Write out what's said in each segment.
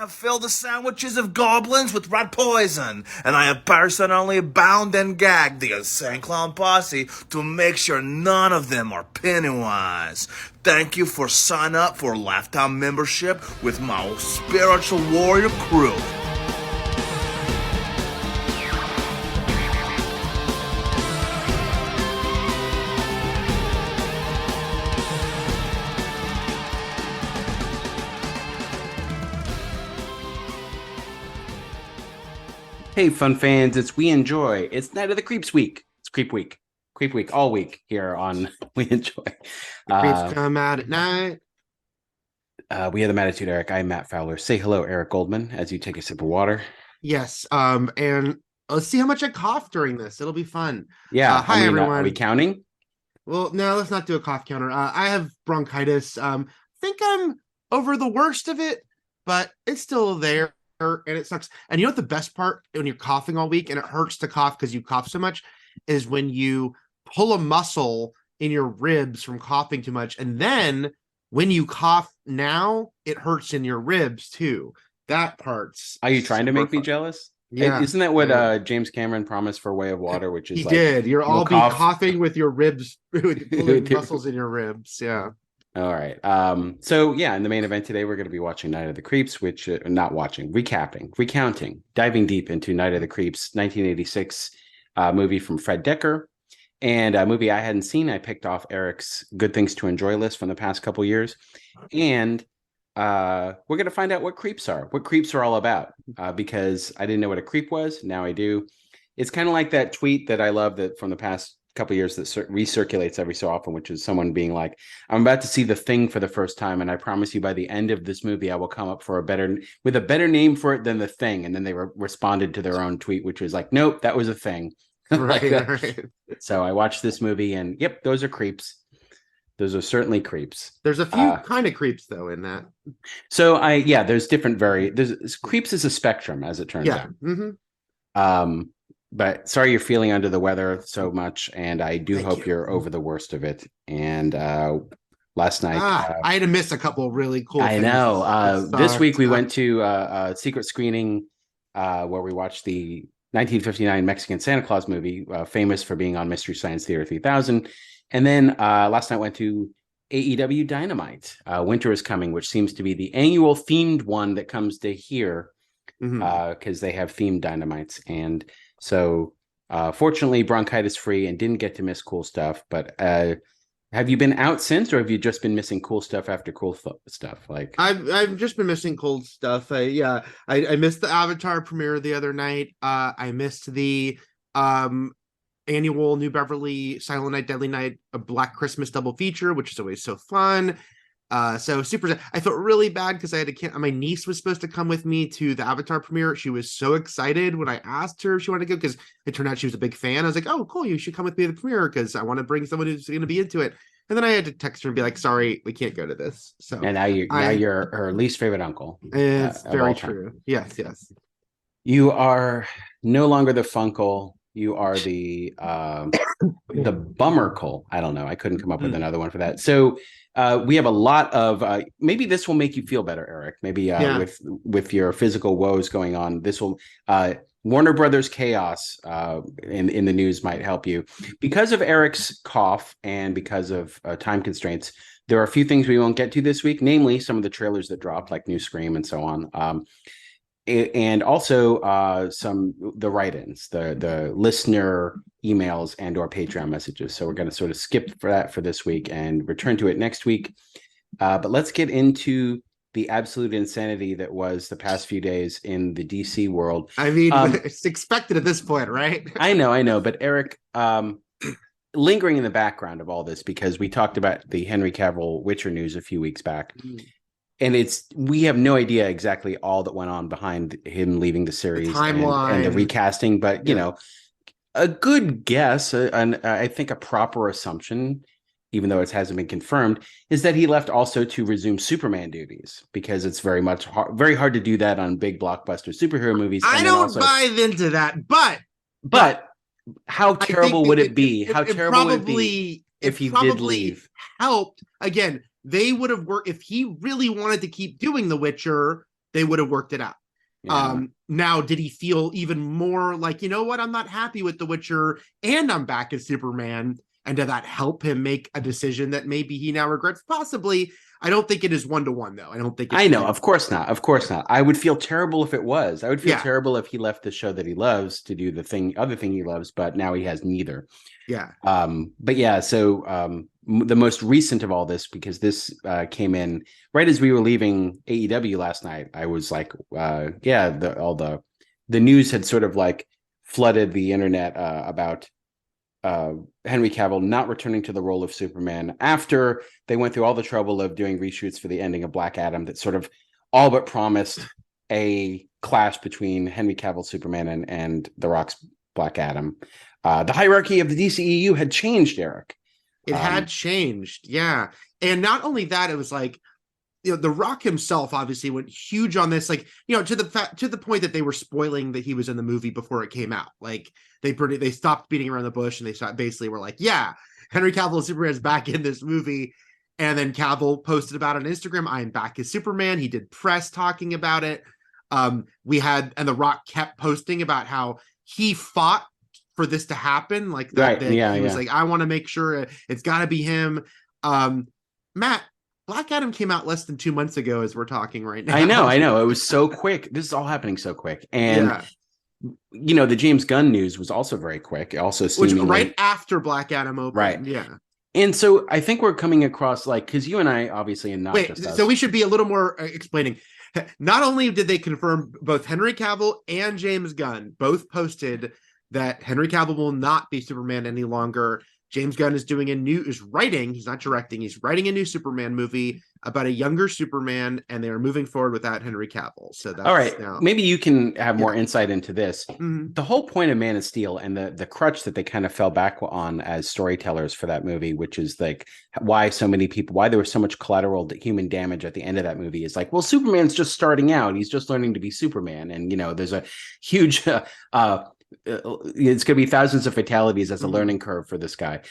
have filled the sandwiches of goblins with rat poison, and I have personally bound and gagged the insane clown posse to make sure none of them are Pennywise. Thank you for sign up for a lifetime membership with my spiritual warrior crew. Hey, fun fans, it's We Enjoy. It's Night of the Creeps week. It's Creep week. Creep week all week here on We Enjoy. The creeps come out at night. We have the Mattitude, Eric. I'm Matt Fowler. Say hello, Eric Goldman, as you take a sip of water. Yes. And let's see how much I cough during this. It'll be fun. Yeah. Hi, everyone. Are we counting? Well, no, let's not do a cough counter. I have bronchitis. Think I'm over the worst of it, but it's still there. And it sucks. And you know what the best part when you're coughing all week and it hurts to cough because you cough so much is when you pull a muscle in your ribs from coughing too much. And then when you cough now, it hurts in your ribs too. That part's Are you trying to make me fun. jealous? Yeah. Isn't that what James Cameron promised for Way of Water, which is He like did. You're all be cough. coughing with your ribs, with pulling muscles in your ribs. Yeah. All right. So yeah, in the main event today, we're going to be watching Night of the Creeps, which recounting, diving deep into Night of the Creeps, 1986 movie from Fred Dekker, and a movie I hadn't seen. I picked off Eric's Good Things to Enjoy list from the past couple years, and we're going to find out what creeps are all about, because I didn't know what a creep was. Now I do. It's kind of like that tweet that I love that from the past couple of years that recirculates every so often, which is someone being like, I'm about to see The Thing for the first time, and I promise you by the end of this movie I will come up with a better name for it than The Thing. And then they responded to their own tweet, which was like, nope, that was a thing. Right, right. So I watched this movie and yep, those are creeps. Those are certainly creeps. There's a few kind of creeps though in that. So there's different creeps is a spectrum, as it turns out. Mm-hmm. But sorry you're feeling under the weather so much, and I do Thank hope you. you're over the worst of it. And last night, I had to miss a couple of really cool I things. know. This week we went to a secret screening where we watched the 1959 Mexican Santa Claus movie, famous for being on Mystery Science Theater 3000. And then last night went to AEW Dynamite. Winter is Coming, which seems to be the annual themed one that comes to here, because they have themed Dynamites. And so fortunately bronchitis free and didn't get to miss cool stuff. But have you been out since, or have you just been missing cool stuff after cool stuff? Like I've just been missing cool stuff. I missed the Avatar premiere the other night. I missed the annual New Beverly Silent Night Deadly Night, a Black Christmas double feature, which is always so fun. So super. I felt really bad because I had to. My niece was supposed to come with me to the Avatar premiere. She was so excited when I asked her if she wanted to go, because it turned out she was a big fan. I was like, "Oh, cool! You should come with me to the premiere because I want to bring someone who's going to be into it." And then I had to text her and be like, "Sorry, we can't go to this." So and now you're her least favorite uncle. It's very true. Yes, yes. You are no longer the Funkle. You are the Bummercle. I don't know. I couldn't come up with another one for that. So we have a lot of maybe this will make you feel better, Eric. Maybe with your physical woes going on, this will Warner Brothers chaos in the news might help you. Because of Eric's cough and because of time constraints, there are a few things we won't get to this week, namely some of the trailers that dropped, like New Scream and so on. And also the write-ins, the listener emails and or Patreon messages. So we're going to sort of skip for that for this week and return to it next week. But let's get into the absolute insanity that was the past few days in the DC world. I mean, it's expected at this point, right? I know. But Eric, lingering in the background of all this, because we talked about the Henry Cavill Witcher news a few weeks back. And we have no idea exactly all that went on behind him leaving the series, the timeline and the recasting. But, you know, a good guess, and I think a proper assumption, even though it hasn't been confirmed, is that he left also to resume Superman duties, because it's very hard to do that on big blockbuster superhero movies. I don't buy into that, but how terrible would it be? How terrible would it be if he did leave? Helped again. They would have worked if he really wanted to keep doing The Witcher. they would have worked it out. Yeah. Now, did he feel even more like, you know what, I'm not happy with The Witcher and I'm back as Superman? And did that help him make a decision that maybe he now regrets? Possibly. I don't think it is 1-to-1 though. I don't think it's I know, of course not. Of course not. I would feel terrible if it was. I would feel terrible if he left the show that he loves to do the other thing he loves, but now he has neither. Yeah. But yeah, so the most recent of all this, because this came in right as we were leaving AEW last night, I was like, all the news had sort of like flooded the internet about Henry Cavill not returning to the role of Superman after they went through all the trouble of doing reshoots for the ending of Black Adam that sort of all but promised a clash between Henry Cavill Superman and The Rock's Black Adam. The hierarchy of the DCEU had changed, Eric. It had changed, yeah. And not only that, it was like, The Rock himself obviously went huge on this, like, to the point that they were spoiling that he was in the movie before it came out. Like they stopped beating around the bush and they basically were like, yeah, Henry Cavill as Superman is back in this movie. And then Cavill posted about it on Instagram, I'm back as Superman. He did press talking about it. And The Rock kept posting about how he fought for this to happen. Like that, right. He was like, I want to make sure it's got to be him. Matt, Black Adam came out less than 2 months ago as we're talking right now. I know. It was so quick. This is all happening so quick. And, the James Gunn news was also very quick. Also seemingly right after Black Adam opened. Right. Yeah. And so I think we're coming across because you and I obviously, and not just us. So we should be a little more explaining. Not only did they confirm, both Henry Cavill and James Gunn both posted that Henry Cavill will not be Superman any longer. James Gunn is writing, he's not directing, he's writing a new Superman movie about a younger Superman, and they are moving forward without Henry Cavill. So that's all right. Maybe you can have more insight into this. Mm-hmm. The whole point of Man of Steel and the crutch that they kind of fell back on as storytellers for that movie, which is like why there was so much collateral human damage at the end of that movie, is like, well, Superman's just starting out. He's just learning to be Superman. And, there's a huge it's going to be thousands of fatalities as a learning curve for this guy.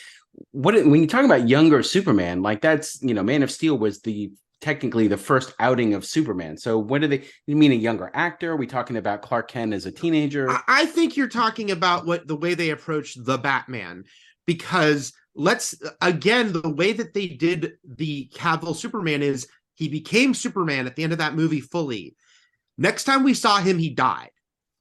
When you talk about younger Superman, like that's, Man of Steel was technically the first outing of Superman. So what do you mean a younger actor? Are we talking about Clark Kent as a teenager? I think you're talking about the way they approached the Batman, because the way that they did the Cavill Superman is he became Superman at the end of that movie fully. Next time we saw him, he died.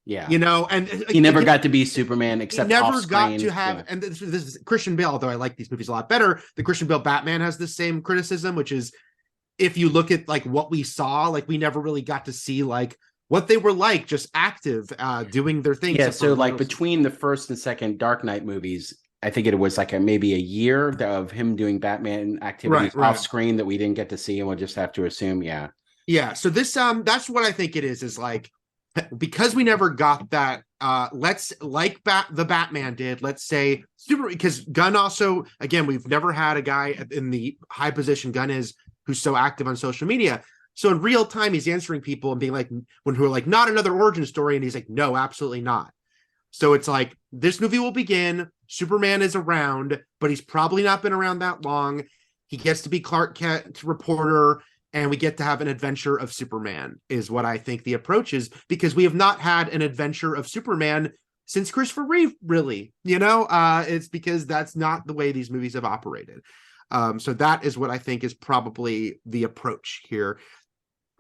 Yeah, and he never got to be Superman except he never off-screen. got to have. And this is Christian Bale. Although I like these movies a lot better, the Christian Bale Batman has the same criticism, which is if you look at like what we saw, like we never really got to see like what they were like, just active, doing their thing. Yeah, so like between the first and second Dark Knight movies, I think it was like maybe a year of him doing Batman activities off screen that we didn't get to see, and we'll just have to assume, yeah. So this, that's what I think it is like. Because we never got that, let's the Batman did. Let's say because Gunn also, again, we've never had a guy in the high position Gunn is who's so active on social media. So in real time, he's answering people and being like, who are like, not another origin story, and he's like, no, absolutely not. So it's like this movie will begin. Superman is around, but he's probably not been around that long. He gets to be Clark Kent reporter. And we get to have an adventure of Superman is what I think the approach is, because we have not had an adventure of Superman since Christopher Reeve, really. It's because that's not the way these movies have operated. So that is what I think is probably the approach here.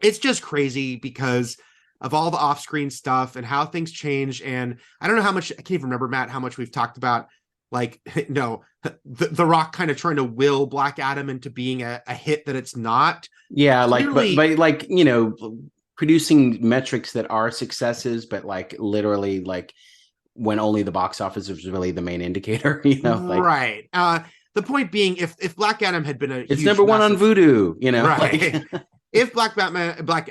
It's just crazy because of all the off-screen stuff and how things change. And I don't know how much, I can't even remember, Matt, how much we've talked about the Rock kind of trying to will Black Adam into being a hit that it's not. Yeah, clearly, but like, producing metrics that are successes, but like literally like when only the box office is really the main indicator, right. The point being, if Black Adam had been it's number one on Vudu, right. If Black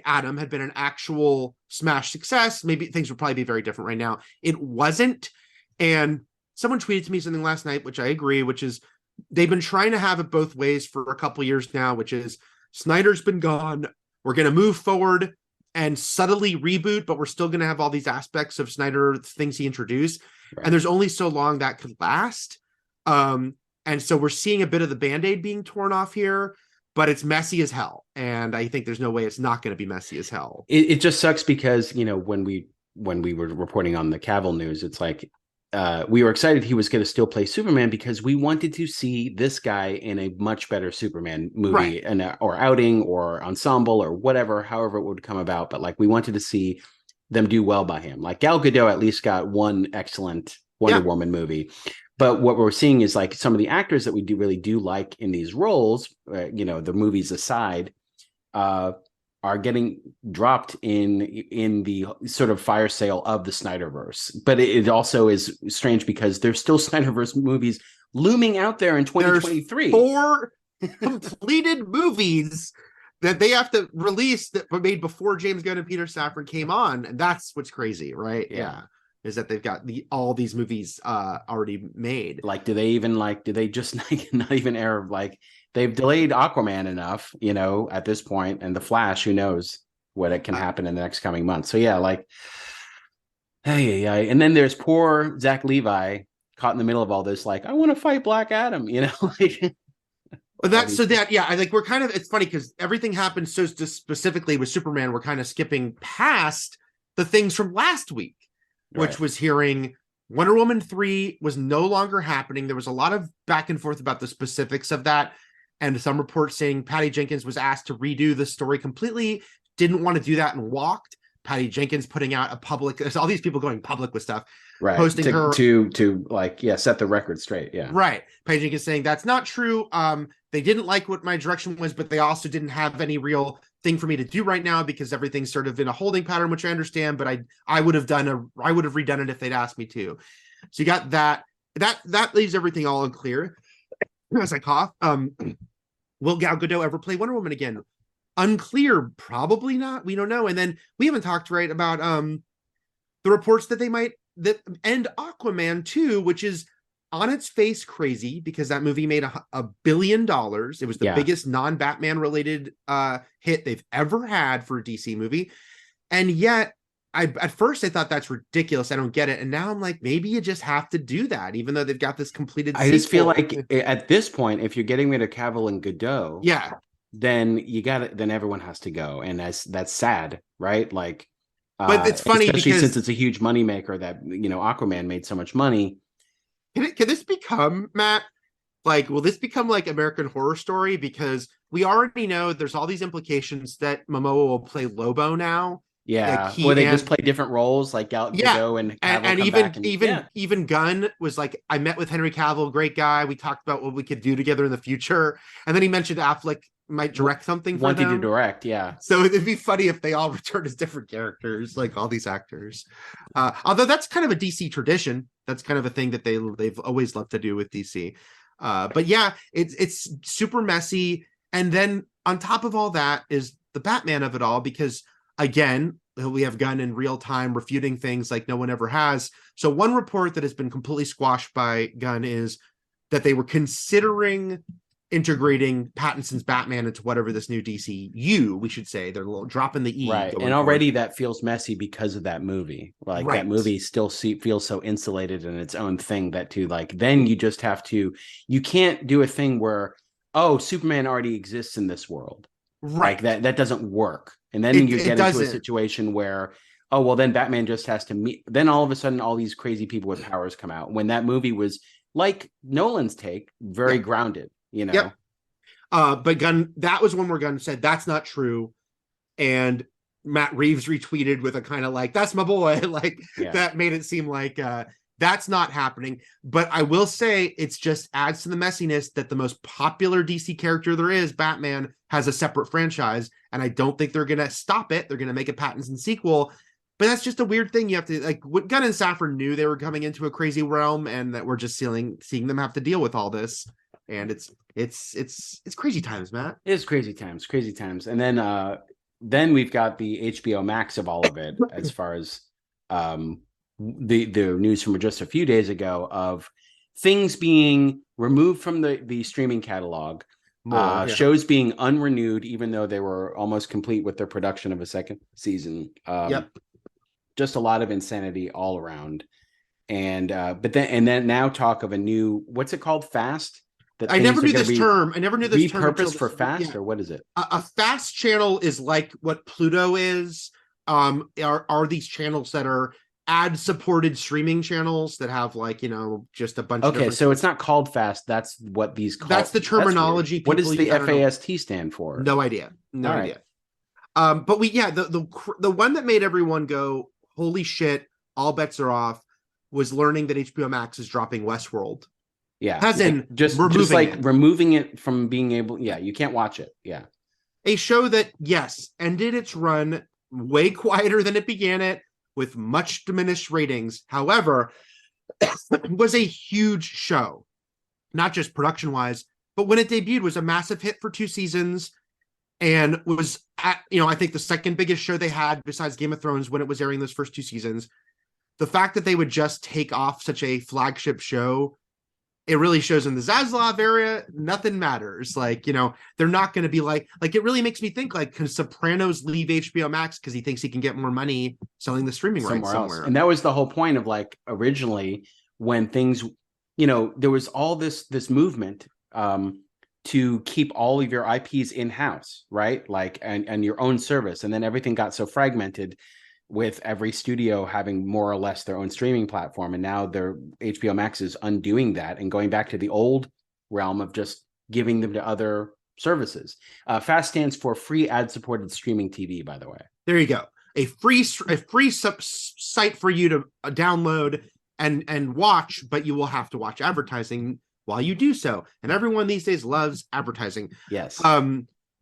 Adam had been an actual smash success, maybe things would probably be very different right now. It wasn't. And someone tweeted to me something last night, which I agree, which is they've been trying to have it both ways for a couple years now, which is Snyder's been gone. We're going to move forward and subtly reboot, but we're still going to have all these aspects of Snyder things he introduced. Right. And there's only so long that could last. And so we're seeing a bit of the Band-Aid being torn off here. but it's messy as hell, and I think there's no way it's not going to be messy as hell. It just sucks because, you know, when we were reporting on the Cavill news, it's like we were excited he was going to still play Superman because we wanted to see this guy in a much better Superman movie, Right. or outing or ensemble or whatever, however it would come about. But like, we wanted to see them do well by him. Like Gal Gadot at least got one excellent Wonder Woman movie. But what we're seeing is like some of the actors that we really do like in these roles, you know, the movies aside, are getting dropped in the sort of fire sale of the Snyderverse. But it also is strange because there's still Snyderverse movies looming out there in 2023. There's 4 completed movies that they have to release that were made before James Gunn and Peter Safran came on, and that's what's crazy, right? Yeah. Is that they've got all these movies already made. Like, do they just not even air, like, they've delayed Aquaman enough, you know, at this point, and The Flash, who knows what it can happen in the next coming months. So yeah, like, hey, and then there's poor Zach Levi caught in the middle of all this, like, I want to fight Black Adam, you know, like. Well, I think we're kind of, it's funny because everything happened so specifically with Superman, we're kind of skipping past the things from last week, which was hearing Wonder Woman 3 was no longer happening. There was a lot of back and forth about the specifics of that. And some reports saying Patty Jenkins was asked to redo the story completely, didn't want to do that and walked. Patty Jenkins putting out a public, there's all these people going public with stuff. Posting her to like, set the record straight. Yeah. Right. Patty Jenkins saying that's not true. They didn't like what my direction was, but they also didn't have any real thing for me to do right now because everything's sort of in a holding pattern, which I understand, but I would have redone it if they'd asked me to. So you got that leaves everything all unclear. As I cough, will Gal Gadot ever play Wonder Woman again? Unclear, probably not. We don't know. And then we haven't talked about the reports that they might end Aquaman 2, which is on its face crazy because that movie made $1 billion. It was the biggest non-Batman related hit they've ever had for a DC movie. And yet, at first I thought that's ridiculous. I don't get it. And now I'm like, maybe you just have to do that, even though they've got this completed sequel. I just feel like at this point, if you're getting rid of Cavill and Godot, then everyone has to go. And that's sad, right? Like, but it's funny especially since it's a huge moneymaker that, you know, Aquaman made so much money. Can this become, Matt, like, will this become like American Horror Story? Because we already know there's all these implications that Momoa will play Lobo now. Yeah, where they just play different roles, like Gadot and Cavill even Gunn was like, I met with Henry Cavill, great guy. We talked about what we could do together in the future, and then he mentioned Affleck might direct something for wanted them. to direct, yeah. So it'd be funny if they all return as different characters, like all these actors. Although that's kind of a DC tradition. That's kind of a thing that they've always loved to do with DC. But yeah, it's super messy. And then on top of all that is the Batman of it all, because again, we have Gunn in real time refuting things like no one ever has. So one report that has been completely squashed by Gunn is that they were considering integrating Pattinson's Batman into whatever this new DCEU, we should say. They're a little dropping the E. Right. And already that feels messy because of that movie. Like that movie still feels so insulated in its own thing that then you just have to, you can't do a thing where, oh, Superman already exists in this world. Right. Like that doesn't work. And then you get into a situation where, oh, well, then Batman just has to meet. Then all of a sudden, all these crazy people with powers come out. When that movie was like Nolan's take, very grounded, you know? Yep. But Gunn, that was one where Gunn said, that's not true. And Matt Reeves retweeted with a kind of like, that's my boy. That made it seem like that's not happening. But I will say it's just adds to the messiness that the most popular DC character there is, Batman, has a separate franchise. And I don't think they're going to stop it. They're going to make a Pattinson sequel. But that's just a weird thing. You have to, like, what Gunn and Safran knew they were coming into a crazy realm, and that we're just seeing them have to deal with all this. And it's crazy times, Matt. It is crazy times. And then we've got the HBO Max of all of it, as far as the news from just a few days ago of things being removed from the streaming catalog. Shows being unrenewed, even though they were almost complete with their production of a second season. Just a lot of insanity all around. And but then now talk of a new, what's it called? Fast? that I never knew things are this term. I never knew this term. Repurposed for fast, or what is it? A fast channel is like what Pluto is. Are these channels that are ad-supported streaming channels that have like, just a bunch of different... So it's not called fast. That's what these call. That's the terminology. What does the FAST stand for? No idea. No idea. But the one that made everyone go, holy shit, all bets are off, was learning that HBO Max is dropping Westworld. Yeah. As in just removing it from being able, you can't watch it. Yeah. A show that, yes, ended its run way quieter than it began it, with much diminished ratings. However, was a huge show, not just production-wise, but when it debuted was a massive hit for 2 seasons, and was I think the second biggest show they had besides Game of Thrones when it was airing those first 2 seasons. The fact that they would just take off such a flagship show, it really shows in the Zaslav area, nothing matters. Like, they're not going to be like it really makes me think, like, can Sopranos leave HBO Max because he thinks he can get more money selling the streaming rights somewhere? And that was the whole point of, like, originally when things, there was all this movement to keep all of your IPs in-house, right? Like, and your own service. And then everything got so fragmented with every studio having more or less their own streaming platform. And now HBO Max is undoing that and going back to the old realm of just giving them to other services. FAST stands for free ad-supported streaming TV, by the way. There you go. A free site for you to download and watch, but you will have to watch advertising while you do so. And everyone these days loves advertising. Yes.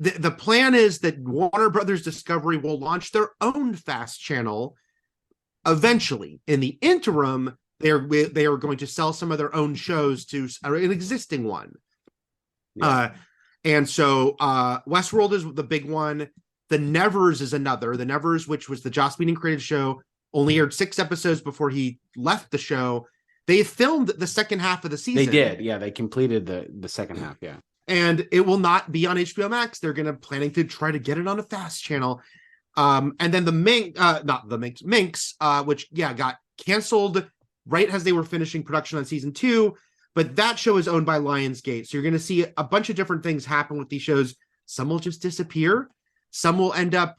The plan is that Warner Brothers Discovery will launch their own FAST channel eventually. In the interim, they are going to sell some of their own shows to an existing one. Yeah. And so Westworld is the big one. The Nevers is another. The Nevers, which was the Joss Whedon created show, only aired 6 episodes before he left the show. They filmed the second half of the season. They did. Yeah, they completed the second half. Yeah. And it will not be on HBO Max. They're planning to try to get it on a FAST channel. And then the Minx, which got canceled right as they were finishing production on season 2. But that show is owned by Lionsgate. So you're going to see a bunch of different things happen with these shows. Some will just disappear. Some will end up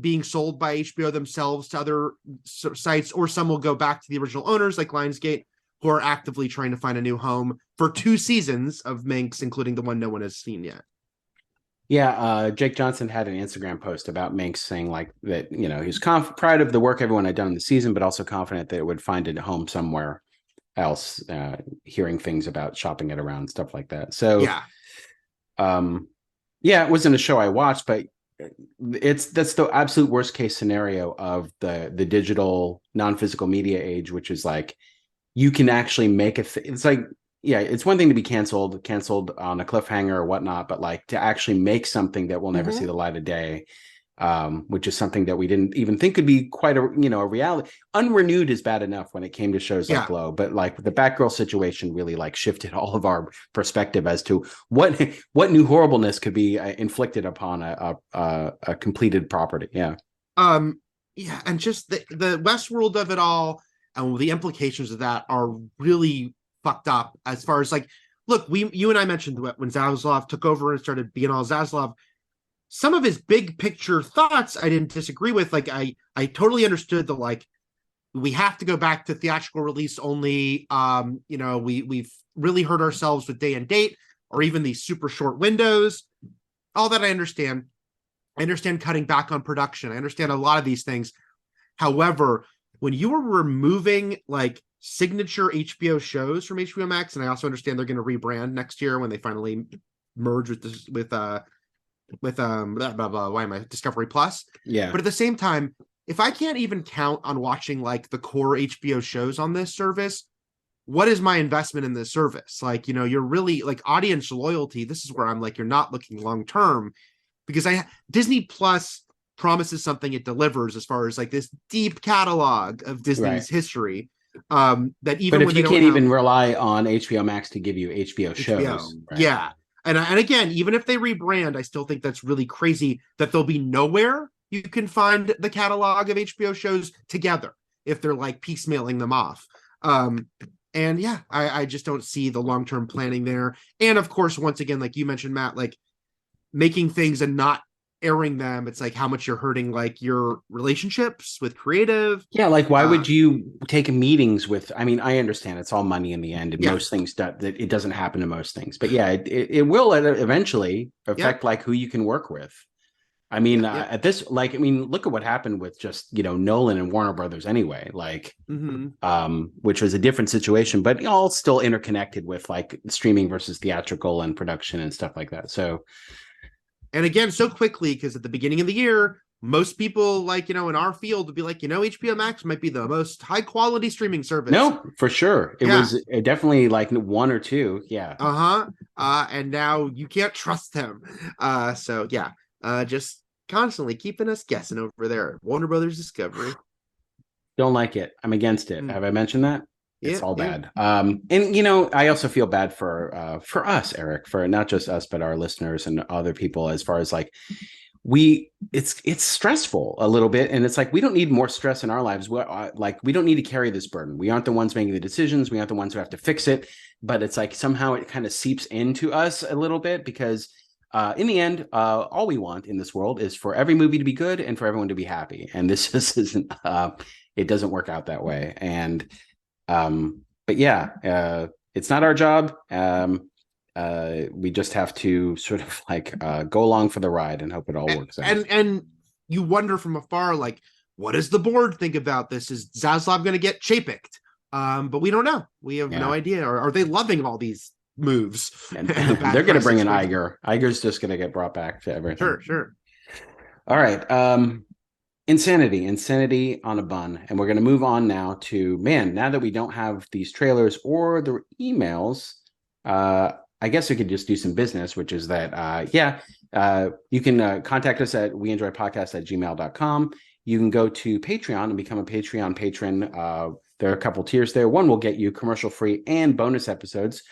being sold by HBO themselves to other sites, or some will go back to the original owners like Lionsgate, who are actively trying to find a new home for 2 seasons of Minx, including the one no one has seen yet. Yeah, Jake Johnson had an Instagram post about Minx saying like that, he was proud of the work everyone had done in the season, but also confident that it would find a home somewhere else, hearing things about shopping it around, stuff like that. So, it wasn't a show I watched, but that's the absolute worst case scenario of the digital non-physical media age, which is like, you can actually make it's like, it's one thing to be canceled on a cliffhanger or whatnot, but like to actually make something that will never see the light of day, which is something that we didn't even think could be quite a reality. Unrenewed is bad enough when it came to shows like Glow, but like the Batgirl situation really like shifted all of our perspective as to what new horribleness could be inflicted upon a completed property. And just the Westworld of it all and the implications of that are really fucked up. As far as like, look, you and I mentioned when Zaslav took over and started being all Zaslav, some of his big picture thoughts I didn't disagree with. Like I totally understood the, like, we have to go back to theatrical release only. We've really hurt ourselves with day and date, or even these super short windows. All that I understand. I understand cutting back on production. I understand a lot of these things. However, when you are removing like signature HBO shows from HBO Max, and I also understand they're going to rebrand next year when they finally merge with Discovery Plus. Yeah. But at the same time, if I can't even count on watching like the core HBO shows on this service, what is my investment in this service? Like, you're really like audience loyalty. This is where I'm like, you're not looking long term, because Disney Plus promises something, it delivers, as far as like this deep catalog of Disney's history. That even but if you can't even rely on HBO Max to give you HBO shows, right? And again, even if they rebrand, I still think that's really crazy that there'll be nowhere you can find the catalog of HBO shows together if they're like piecemealing them off. And yeah, I just don't see the long-term planning there. And of course, once again, like you mentioned, Matt, like making things and not airing them, it's like how much you're hurting like your relationships with creative. Yeah, like why would you take meetings with? I mean, I understand it's all money in the end, and most things that it doesn't happen to most things, but yeah, it will eventually affect like who you can work with. I mean, at this, like, I mean, look at what happened with just Nolan and Warner Brothers anyway, like, which was a different situation, but all still interconnected with like streaming versus theatrical and production and stuff like that. So. And again, so quickly, because at the beginning of the year, most people like, in our field would be like, HBO Max might be the most high quality streaming service. No, for sure. It was definitely like one or two. Yeah. And now you can't trust them. So yeah, just constantly keeping us guessing over there. Warner Brothers Discovery. Don't like it. I'm against it. Have I mentioned that? It's all bad. And I also feel bad for us, Eric, for not just us, but our listeners and other people, as far as like it's stressful a little bit. And it's like, we don't need more stress in our lives. We don't need to carry this burden. We aren't the ones making the decisions. We aren't the ones who have to fix it. But it's like somehow it kind of seeps into us a little bit because in the end, all we want in this world is for every movie to be good and for everyone to be happy. And this just isn't, it doesn't work out that way. And, but yeah, it's not our job. We just have to sort of like go along for the ride and hope it all works out. And you wonder from afar, like, what does the board think about this? Is Zaslav going to get Chapeked? But we don't know. We have no idea. Or are they loving all these moves? And they're going to bring in Iger. Iger's just going to get brought back to everything. Sure. All right. Insanity on a bun. And we're going to move on now to, now that we don't have these trailers or the emails, I guess we could just do some business, which is that, you can contact us at weenjoypodcast@gmail.com. You can go to Patreon and become a Patreon patron. There are a couple tiers there. One will get you commercial-free and bonus episodes.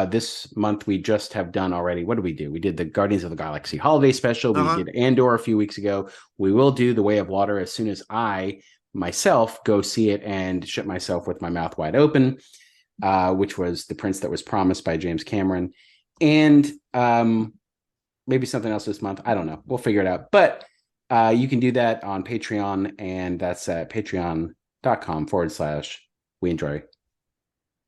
This month we just have done already. What did we do? We did the Guardians of the Galaxy holiday special. We did Andor a few weeks ago. We will do The Way of Water as soon as I myself go see it and shut myself with my mouth wide open, which was The Prince That Was Promised by James Cameron. And maybe something else this month. I don't know. We'll figure it out. But you can do that on Patreon, and that's at patreon.com/We Enjoy.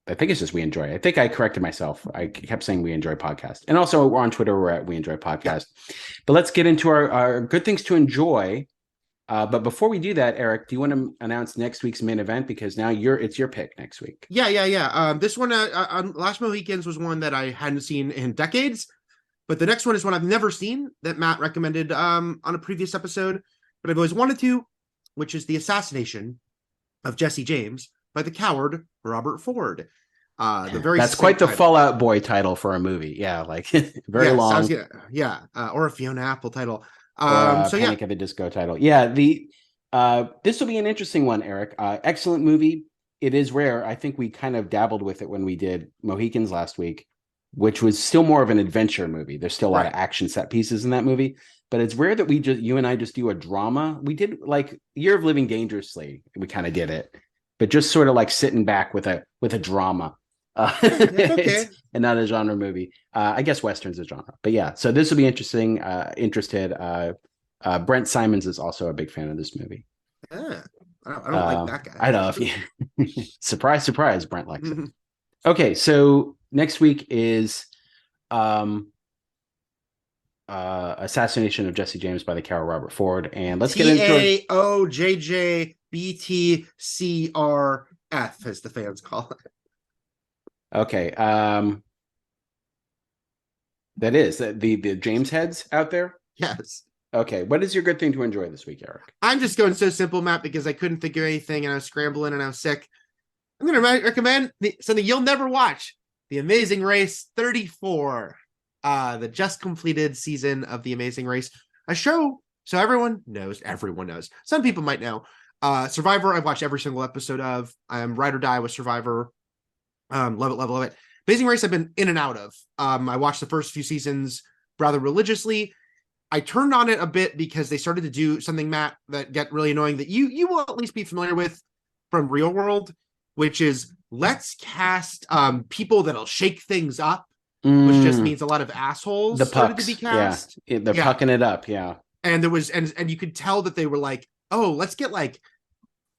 I think it's just We Enjoy. I think I corrected myself. I kept saying We Enjoy Podcast. And also we're on Twitter. We're at We Enjoy Podcast. But let's get into our good things to enjoy. But before we do that, Eric, do you want to announce next week's main event? Because now it's your pick next week. Yeah. This one, Last Mohicans was one that I hadn't seen in decades. But the next one is one I've never seen that Matt recommended on a previous episode. But I've always wanted to, which is The Assassination of Jesse James by the coward Robert Ford. That's quite the title. Fallout Boy title for a movie. Yeah, like very long. Or a Fiona Apple title. Panic at the Disco title. Yeah, this will be an interesting one, Eric. Excellent movie. It is rare. I think we kind of dabbled with it when we did Mohicans last week, which was still more of an adventure movie. There's still a lot of action set pieces in that movie, but it's rare that you and I just do a drama. We did like Year of Living Dangerously. We kind of did it, but just sort of like sitting back with a drama. And not a genre movie. I guess Western's a genre, but yeah. So this will be interesting. Interested. Brent Simons is also a big fan of this movie. I don't like that guy. I know. Surprise, surprise. Brent likes it. Okay, so next week is Assassination of Jesse James by the coward Robert Ford, and let's get into TAOJJBTCRF, as the fans call it. Okay. That is the James heads out there? Yes. Okay. What is your good thing to enjoy this week, Eric? I'm just going so simple, Matt, because I couldn't think of anything and I was scrambling and I was sick. I'm going to recommend something you'll never watch. The Amazing Race 34. The just completed season of The Amazing Race. A show, so everyone knows. Some people might know. Survivor, I've watched every single episode of. I'm ride or die with Survivor. Love it. Amazing Race I've been in and out of. I watched the first few seasons rather religiously. I turned on it a bit because they started to do something, Matt, that get really annoying that you will at least be familiar with from Real World, which is let's cast people that'll shake things up, which just means a lot of assholes the started pucks, to be cast. They're pucking it up, And there was and you could tell that they were like, oh, let's get like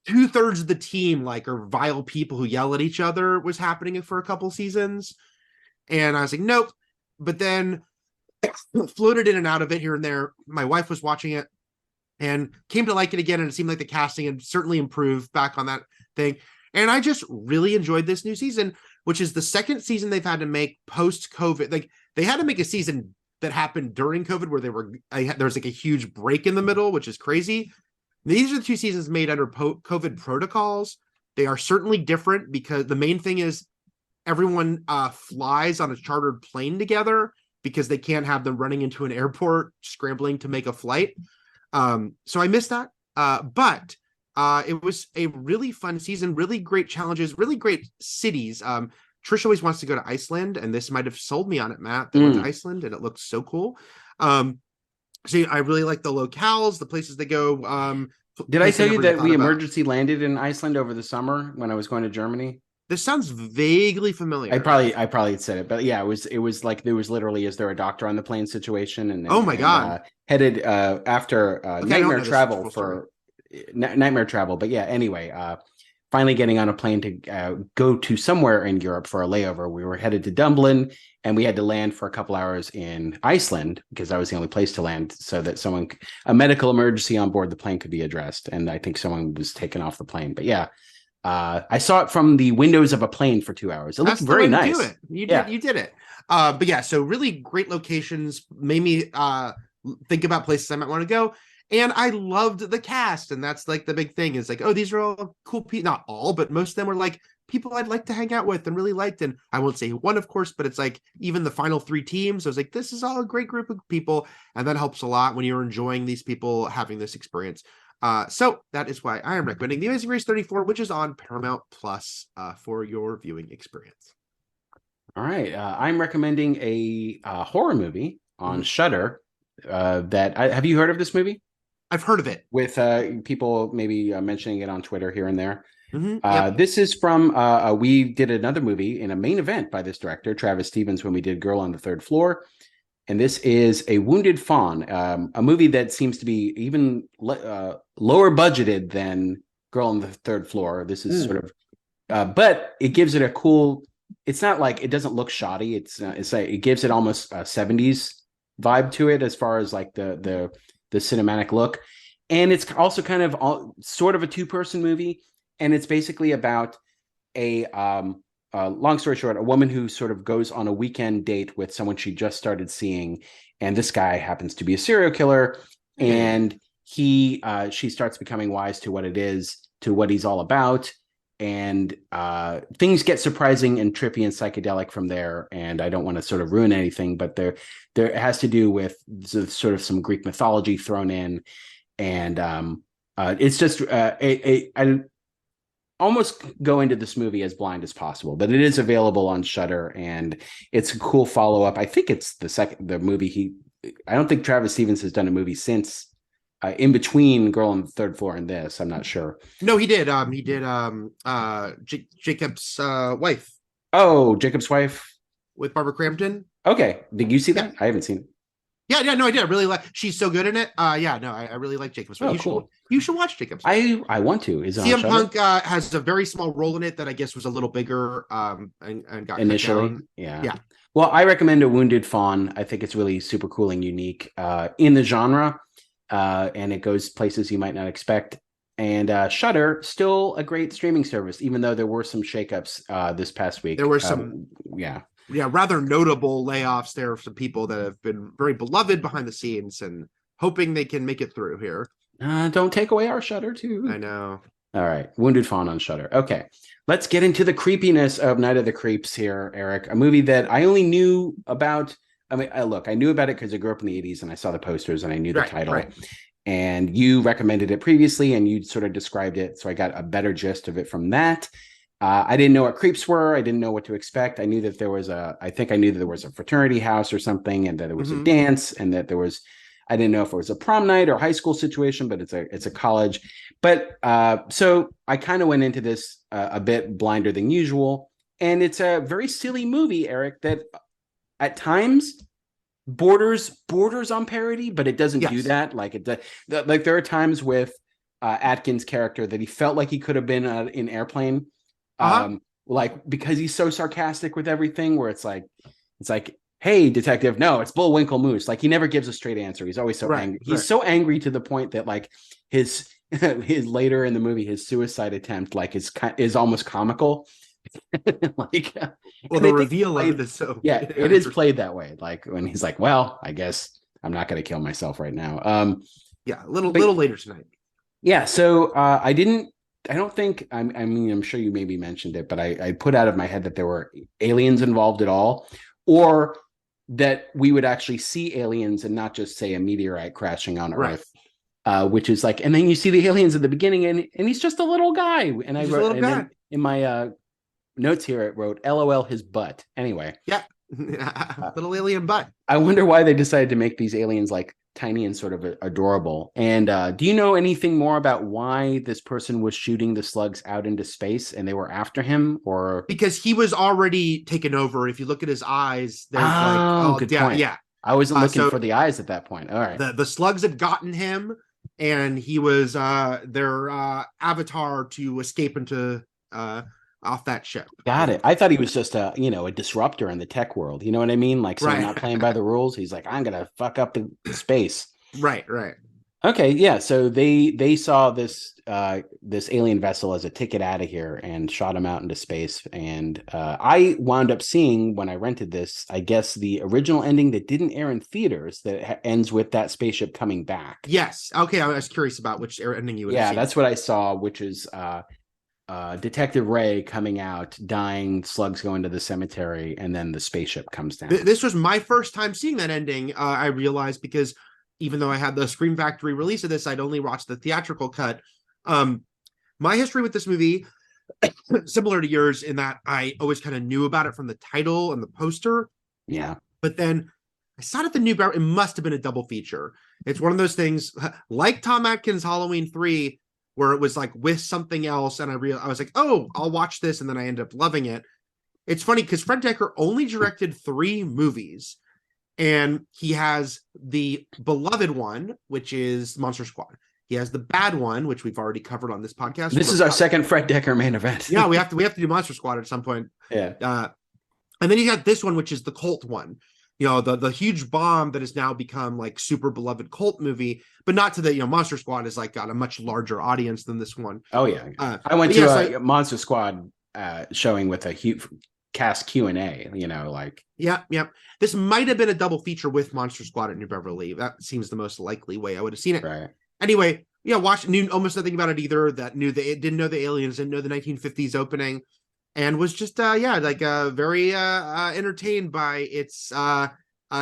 2/3 of the team like are vile people who yell at each other was happening for a couple seasons. And I was like, nope. But then floated in and out of it here and there. My wife was watching it and came to like it again, and it seemed like the casting had certainly improved back on that thing. And I just really enjoyed this new season, which is the second season they've had to make post-COVID. Like they had to make a season that happened during COVID where there was like a huge break in the middle, which is crazy. These are the two seasons made under COVID protocols. They are certainly different because the main thing is everyone flies on a chartered plane together because they can't have them running into an airport scrambling to make a flight. So I missed that. But it was a really fun season, really great challenges, really great cities. Trish always wants to go to Iceland, and this might have sold me on it, Matt. They went to Iceland, and it looks so cool. So I really like the locales, the places they go. Did I tell you that we emergency landed in Iceland over the summer when I was going to Germany? This sounds vaguely familiar. I probably said it, but yeah, it was like there was literally, is there a doctor on the plane situation? And oh my god, headed after nightmare travel for nightmare travel. But yeah, anyway, finally getting on a plane to go to somewhere in Europe for a layover. We were headed to Dublin, and we had to land for a couple hours in Iceland because that was the only place to land, so that a medical emergency on board the plane could be addressed. And I think someone was taken off the plane. But yeah, I saw it from the windows of a plane for 2 hours. It looked very nice. You did it. But yeah, so really great locations. Made me think about places I might want to go. And I loved the cast, and that's like the big thing is like, oh, these are all cool people. Not all, but most of them were like people I'd like to hang out with and really liked. And I won't say one, of course, but it's like even the final 3 teams. I was like, this is all a great group of people, and that helps a lot when you're enjoying these people having this experience. So that is why I am recommending The Amazing Race 34, which is on Paramount Plus for your viewing experience. All right, I'm recommending a horror movie on Shudder. Have you heard of this movie? I've heard of it. With people maybe mentioning it on Twitter here and there. Yep. This is from, we did another movie in a main event by this director, Travis Stevens, when we did Girl on the Third Floor. And this is A Wounded Fawn, a movie that seems to be even lower budgeted than Girl on the Third Floor. This is sort of, but it gives it a cool, it's not like, it doesn't look shoddy. It gives it almost a 70s vibe to it as far as like the cinematic look. And it's also kind of sort of a 2-person movie. And it's basically about a long story short, a woman who sort of goes on a weekend date with someone she just started seeing. And this guy happens to be a serial killer. And she starts becoming wise to what it is, to what he's all about. And things get surprising and trippy and psychedelic from there. And I don't want to sort of ruin anything, but there it has to do with sort of some Greek mythology thrown in. And it's just I almost go into this movie as blind as possible, but it is available on Shudder, and it's a cool follow-up. I think it's the movie I don't think Travis Stevens has done a movie since in between Girl on the Third Floor and this. I'm not sure. No, he did. He did Jacob's wife. Oh, Jacob's Wife with Barbara Crampton. Okay. Did you see that? I haven't seen it. Yeah, no, I did. I really like. She's so good in it. I really like Jacob's Wife. Cool. You should watch Jacob's Wife. I want to. Is it CM Punk has a very small role in it that I guess was a little bigger and got initially. Cut down. Yeah. Well, I recommend A Wounded Fawn. I think it's really super cool and unique in the genre, and it goes places you might not expect. And Shudder, still a great streaming service, even though there were some shakeups this past week. There were some, rather notable layoffs there of some people that have been very beloved behind the scenes, and hoping they can make it through here. Don't take away our Shudder too. I know. All right, Wounded Fawn on Shudder. Okay, let's get into the creepiness of Night of the Creeps here, Eric. A movie that I only knew about. I mean, I knew about it because I grew up in the 80s and I saw the posters and I knew the title. Right. And you recommended it previously and you sort of described it, so I got a better gist of it from that. I didn't know what creeps were. I didn't know what to expect. I knew that there was I knew that there was a fraternity house or something, and that there was a dance, and that there was I didn't know if it was a prom night or high school situation, but it's a college. But so I kind of went into this a bit blinder than usual, and it's a very silly movie, Eric, that at times borders on parody, but it doesn't do that. Like like there are times with Atkins' character that he felt like he could have been in Airplane, like because he's so sarcastic with everything. Where it's like, hey, detective, no, it's Bullwinkle Moose. Like he never gives a straight answer. He's always so angry. He's so angry to the point that like his later in the movie, his suicide attempt like is almost comical. Like, well, the reveal of it is so it is played that way. Like when he's like, well, I guess I'm not going to kill myself right now. A little later tonight. Yeah. So I don't think, I mean, I'm sure you maybe mentioned it, but I put out of my head that there were aliens involved at all, or that we would actually see aliens and not just say a meteorite crashing on Earth, which is like, and then you see the aliens at the beginning and he's just a little guy. And I wrote in my notes here, it wrote, LOL his butt. Anyway. Yeah. Little alien butt. I wonder why they decided to make these aliens like tiny and sort of adorable. And do you know anything more about why this person was shooting the slugs out into space and they were after him? Or because he was already taken over. If you look at his eyes, there's good point. Yeah. I wasn't looking for the eyes at that point. All right. The slugs had gotten him, and he was their avatar to escape into off that ship. Got it. I thought he was just a disruptor in the tech world. You know what I mean? Like someone not playing by the rules. He's like, I'm gonna fuck up the space. Right. Okay, yeah. So they saw this alien vessel as a ticket out of here and shot him out into space. And I wound up seeing, when I rented this, I guess the original ending that didn't air in theaters that ends with that spaceship coming back. Yes. Okay. I was curious about which ending you would have seen. That's what I saw, which is Detective Ray coming out, dying, slugs going to the cemetery, and then the spaceship comes down. This was my first time seeing that ending. I realized, because even though I had the Scream Factory release of this, I'd only watched the theatrical cut. My history with this movie, similar to yours, in that I always kind of knew about it from the title and the poster. Yeah. But then I saw it at the New Beverly. It must have been a double feature. It's one of those things like Tom Atkins' Halloween 3, where it was like with something else, and I was like, oh, I'll watch this, and then I ended up loving it. It's funny because Fred Dekker only directed 3 movies, and he has the beloved one, which is Monster Squad. He has the bad one, which we've already covered on this podcast. This is our second Fred Dekker main event. Yeah, we have to do Monster Squad at some point. Yeah. And then you got this one, which is the cult one. The huge bomb that has now become like super beloved cult movie, but not to the, Monster Squad is like got a much larger audience than this one. Oh yeah. I went to a Monster Squad showing with a huge cast Q&A, like. Yeah. This might have been a double feature with Monster Squad at New Beverly. That seems the most likely way I would have seen it. Right. Anyway, knew almost nothing about it either. Didn't know the aliens, didn't know the 1950s opening, and was just very entertained by its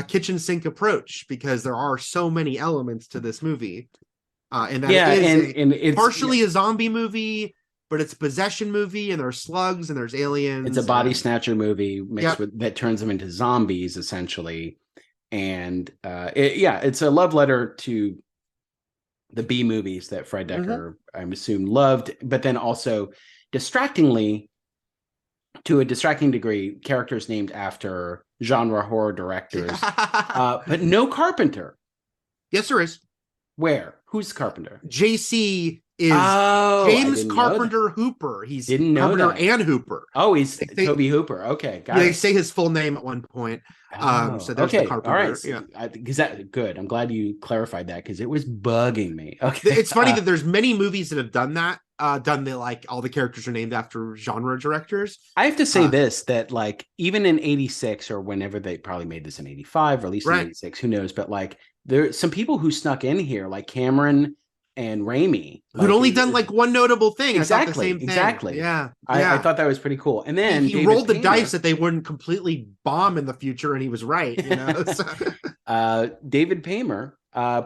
kitchen sink approach, because there are so many elements to this movie, and that it's partially a zombie movie, but it's a possession movie, and there's slugs and there's aliens. It's a body snatcher movie mixed with that turns them into zombies essentially, and it's a love letter to the B movies that Fred Dekker, I'm assuming, loved, but then also distractingly, to a distracting degree, characters named after genre horror directors, but no Carpenter. Yes, there is. Where? Who's Carpenter? JC is James Carpenter Hooper. He's Carpenter and Hooper. Oh, he's Toby Hooper. Okay, got it. They say his full name at one point. So there's the Carpenter. All right. Yeah, because that good. I'm glad you clarified that, because it was bugging me. Okay, it's funny that there's many movies that have done that. Done the like all the characters are named after genre directors. I have to say that like even in '86 or whenever, they probably made this in '85 or at least in '86, who knows? But like there's some people who snuck in here, like Cameron and Raimi, who'd only done like one notable thing. Exactly. Yeah. I thought that was pretty cool. And then he rolled the dice that they wouldn't completely bomb in the future, and he was right. David Paymer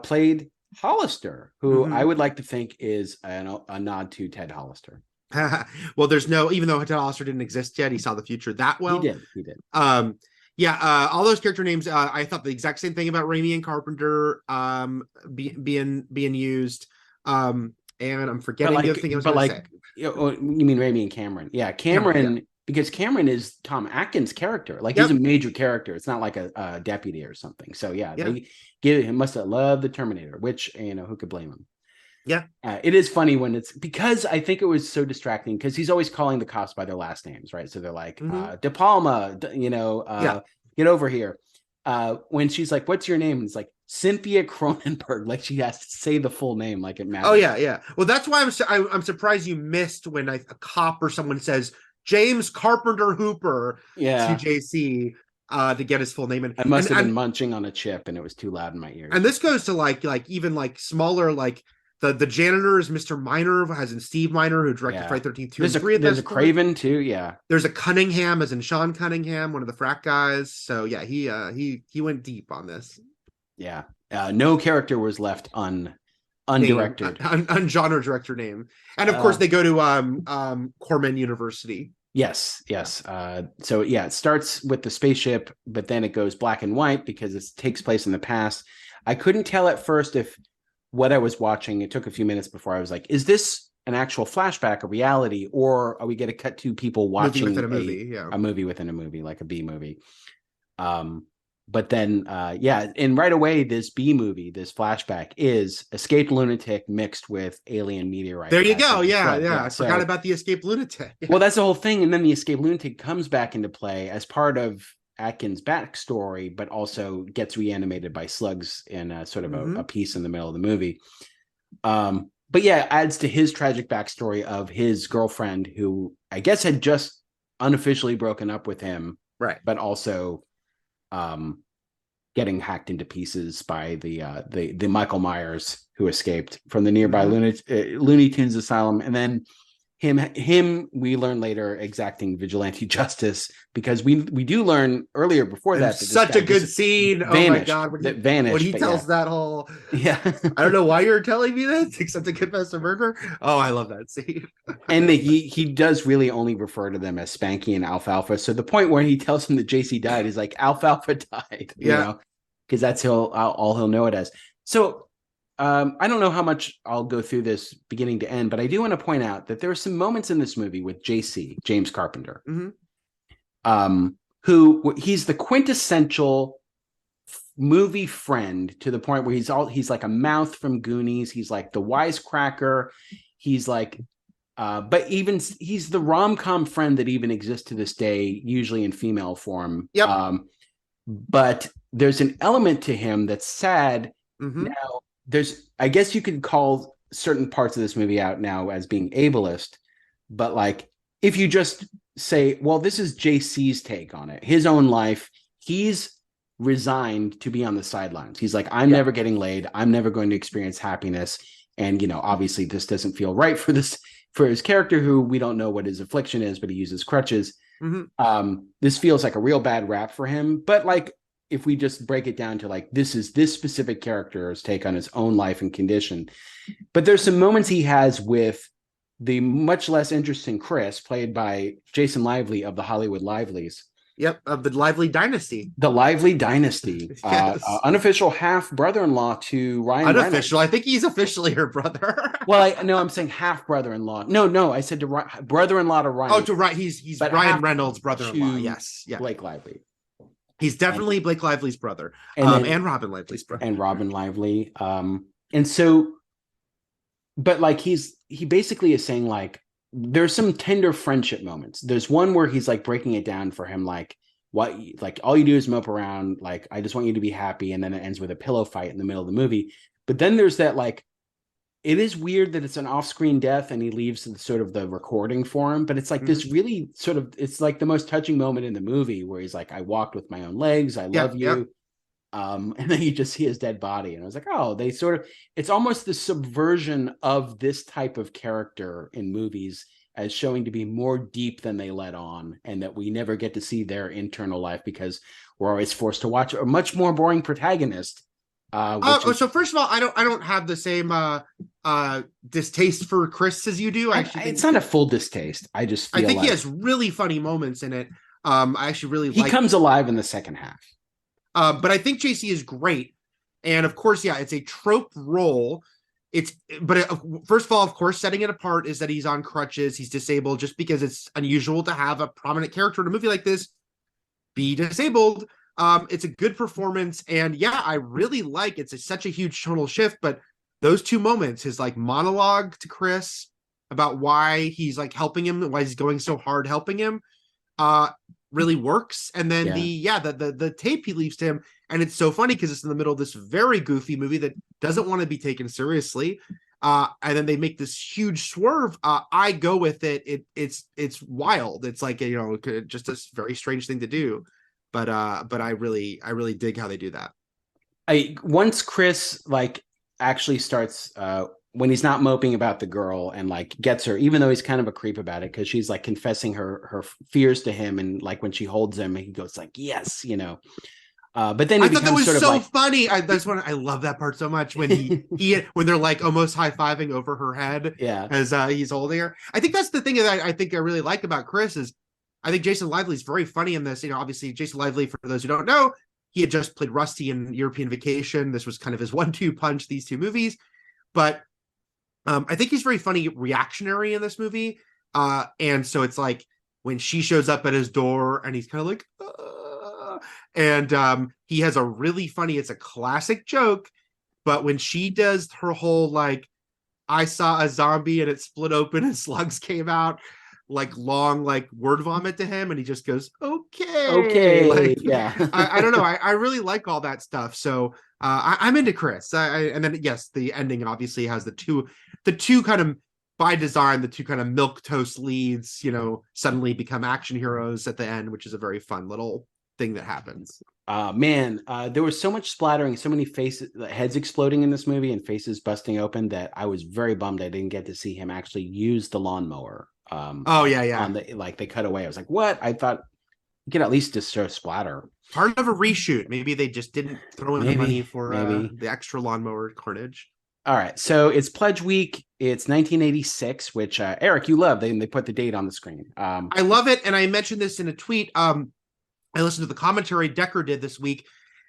played Hollister, who I would like to think is a nod to Ted Hollister. Well, there's no, even though Ted Hollister didn't exist yet, he saw the future that well. He did. Yeah, all those character names. I thought the exact same thing about Raimi and Carpenter being used. And I'm forgetting the other thing I was going to say. You mean Raimi and Cameron? Yeah, Cameron, because Cameron is Tom Atkins' character. Like he's a major character. It's not like a deputy or something. So they must have loved the Terminator, which who could blame him? Yeah, it is funny when it's because I think it was so distracting because he's always calling the cops by their last names, right? So they're like De Palma, get over here. When she's like, "What's your name?" And it's like Cynthia Cronenberg, like she has to say the full name, like it matters. Oh yeah. Well, that's why I'm surprised you missed when a cop or someone says James Carpenter Hooper to JC to get his full name. And I must have been munching on a chip, and it was too loud in my ears. And this goes to like even like smaller like. The janitor is Mr. Miner, as in Steve Miner, who directed Friday 13th 2 and 3. There's a Craven too, yeah. There's a Cunningham, as in Sean Cunningham, one of the frat guys. So yeah, he went deep on this. Yeah, no character was left undirected, ungenre director name, and of course they go to Corman University. Yes. So yeah, it starts with the spaceship, but then it goes black and white because it takes place in the past. I couldn't tell at first if what I was watching, it took a few minutes before I was like, is this an actual flashback, a reality, or are we going to cut to people watching a movie within a movie, like a B movie? But then, and right away, this B movie, this flashback is escaped lunatic mixed with alien meteorite. There you go. Yeah. I forgot about the escaped lunatic. Well, that's the whole thing. And then the escaped lunatic comes back into play as part of Atkins' backstory, but also gets reanimated by slugs in a sort of a piece in the middle of the movie. But yeah, adds to his tragic backstory of his girlfriend, who I guess had just unofficially broken up with him, right? But also getting hacked into pieces by the Michael Myers who escaped from the nearby Looney Tunes asylum, and then him we learn later exacting vigilante justice, because we do learn earlier before that such a good scene. Vanished, oh my god, when he tells that whole I don't know why you're telling me this except to confess a murder. Oh, I love that scene. And he does really only refer to them as Spanky and Alfalfa. So the point where he tells him that JC died is like Alfalfa died, because that's all he'll know it as. So I don't know how much I'll go through this beginning to end, but I do want to point out that there are some moments in this movie with JC, James Carpenter, who he's the quintessential movie friend, to the point where he's like a mouth from Goonies. He's like the wisecracker. He's like, but even he's the rom-com friend that even exists to this day, usually in female form. Yep. But there's an element to him that's sad. Now, I guess you could call certain parts of this movie out now as being ableist, but like if you just say, well, this is JC's take on it, his own life, he's resigned to be on the sidelines. He's like, I'm never getting laid. I'm never going to experience happiness. And, obviously this doesn't feel right for his character, who we don't know what his affliction is, but he uses crutches. This feels like a real bad rap for him. But like, if we just break it down to like, this is this specific character's take on his own life and condition. But there's some moments he has with the much less interesting Chris, played by Jason Lively of the Hollywood Livelies. Yep, of the Lively Dynasty. The Lively Dynasty. Yes. Unofficial half brother-in-law to Ryan Unofficial. Reynolds. I think he's officially her brother. Well, I'm saying half brother-in-law. No, I said brother-in-law to Ryan. Oh, to Ryan. He's Ryan Reynolds' brother-in-law. Yes. Yeah. Blake Lively. He's definitely Blake Lively's brother, and Robin Lively's brother, and Robin Lively. And so, but like he basically is saying like there's some tender friendship moments. There's one where he's like breaking it down for him, like what, like all you do is mope around, like I just want you to be happy, and then it ends with a pillow fight in the middle of the movie. But then there's that like, it is weird that it's an off-screen death and he leaves sort of the recording for him, but it's like this really sort of, it's like the most touching moment in the movie where he's like, I walked with my own legs. I love you. And then you just see his dead body. And I was like, oh, they sort of, it's almost the subversion of this type of character in movies as showing to be more deep than they let on, and that we never get to see their internal life because we're always forced to watch a much more boring protagonist. So first of all, I don't have the same distaste for Chris as you do. Actually, it's not a full distaste. I just feel he has really funny moments in it. I actually really he like. comes alive in the second half. But I think JC is great, and of course, yeah, it's a trope role. First of all, of course, setting it apart is that he's on crutches, he's disabled, just because it's unusual to have a prominent character in a movie like this be disabled. It's a good performance, and yeah, I really like such a huge tonal shift. But those two moments, his like monologue to Chris about why he's like helping him, why he's going so hard helping him, really works. And then the tape he leaves to him, and it's so funny because it's in the middle of this very goofy movie that doesn't want to be taken seriously. And then they make this huge swerve. I go with it. It's wild. It's like, just a very strange thing to do. But I really dig how they do that. Once Chris like actually starts when he's not moping about the girl and like gets her, even though he's kind of a creep about it because she's like confessing her fears to him, and like when she holds him, he goes like, yes, but then I thought that was sort of so like... funny. That's when I love that part so much when when they're like almost high-fiving over her head as he's holding her. I think that's the thing that I think I really like about Chris is I think Jason Lively is very funny in this. Obviously Jason Lively, for those who don't know, he had just played Rusty in European Vacation. This was kind of his 1-2 punch, these two movies. But I think he's very funny reactionary in this movie. And so it's like when she shows up at his door and he's kind of like, and he has a really funny, it's a classic joke, but when she does her whole like, I saw a zombie and it split open and slugs came out, like long like word vomit to him, and he just goes okay like, I don't know, I really like all that stuff. So I'm into Chris. And then yes, the ending obviously has the two kind of, by design, the two kind of milquetoast leads suddenly become action heroes at the end, which is a very fun little thing that happens. There was so much splattering, so many faces, heads exploding in this movie and faces busting open that I was very bummed I didn't get to see him actually use the lawnmower. On the, like, they cut away. I was like, what? I thought you could at least just show splatter. Part of a reshoot. Maybe they just didn't throw in the money for the extra lawnmower carnage. All right, so it's Pledge Week. It's 1986, which Eric, you love. They put the date on the screen. I love it, and I mentioned this in a tweet. I listened to the commentary Decker did this week,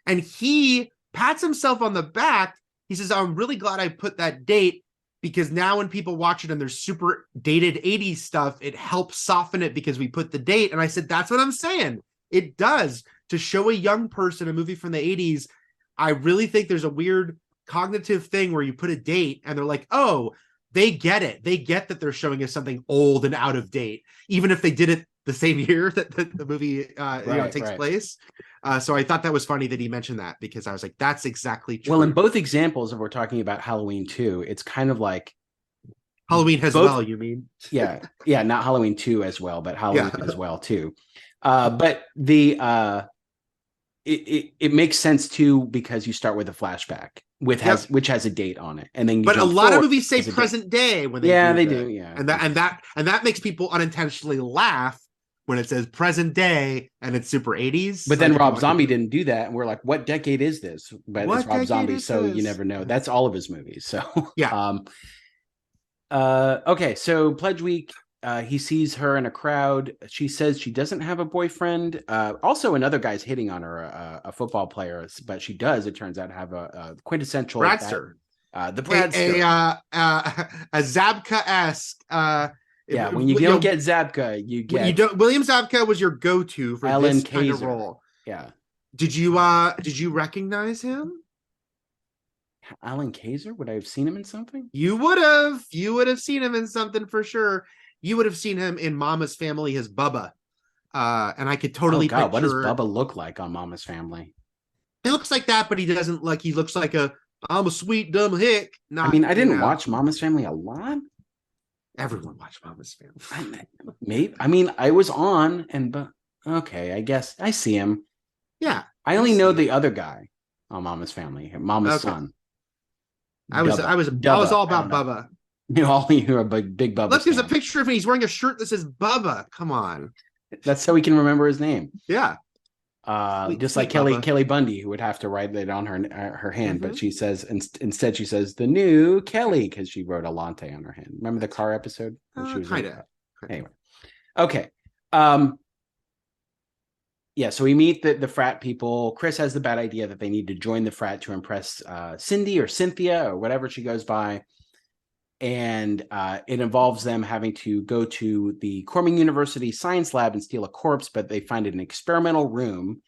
and he pats himself on the back. He says, I'm really glad I put that date, because now when people watch it and there's super dated 80s stuff, it helps soften it because we put the date. And I said, that's what I'm saying. It does. To show a young person a movie from the 80s, I really think there's a weird cognitive thing where you put a date and they're like, oh, they get it. They get that they're showing us something old and out of date, even if they did it the same year that the movie takes place. So I thought that was funny that he mentioned that, because I was like, that's exactly true. Well, in both examples, if we're talking about Halloween 2, it's kind of like Halloween as well, you mean? Yeah, not Halloween 2 as well, but Halloween as well too. But the it makes sense too, because you start with a flashback which has a date on it, and then but a lot of movies say present day when they do, and that makes people unintentionally laugh when it says present day and it's super 80s. But then Rob Zombie didn't do that, and we're like, what decade is this? But it's Rob Zombie, so you never know. That's all of his movies. So yeah. Okay, so Pledge Week, he sees her in a crowd. She says she doesn't have a boyfriend. Also, another guy's hitting on her, a football player, but she does, it turns out, have a quintessential Bradster. The Bradster. A Zabka-esque. When you don't get Zabka, you get... William Zabka was your go-to for Ellen this Kaiser. kind of role. Yeah. Did you recognize him? Alan Kaiser? Would I have seen him in something? You would have seen him in something for sure. You would have seen him in Mama's Family as Bubba. And I could totally picture... what does Bubba look like on Mama's Family? He looks like that, but he doesn't like, he looks like I'm a sweet dumb hick. I didn't watch Mama's Family a lot. Everyone watched Mama's Family. Maybe. I was on, but okay, I guess I see him. Yeah. I only know the other guy on Mama's Family, Mama's son. I was all about Bubba. You're a big Bubba. Look, there's a picture of him. He's wearing a shirt that says Bubba. Come on. That's so we can remember his name. Yeah. Just like Kelly Bundy, who would have to write it on her hand, but she says instead she says the new Kelly, because she wrote Alante on her hand. Remember the car episode? Kind of. Anyway, okay. So we meet the frat people. Chris has the bad idea that they need to join the frat to impress Cindy or Cynthia or whatever she goes by. And it involves them having to go to the Corning University science lab and steal a corpse, but they find it an experimental room.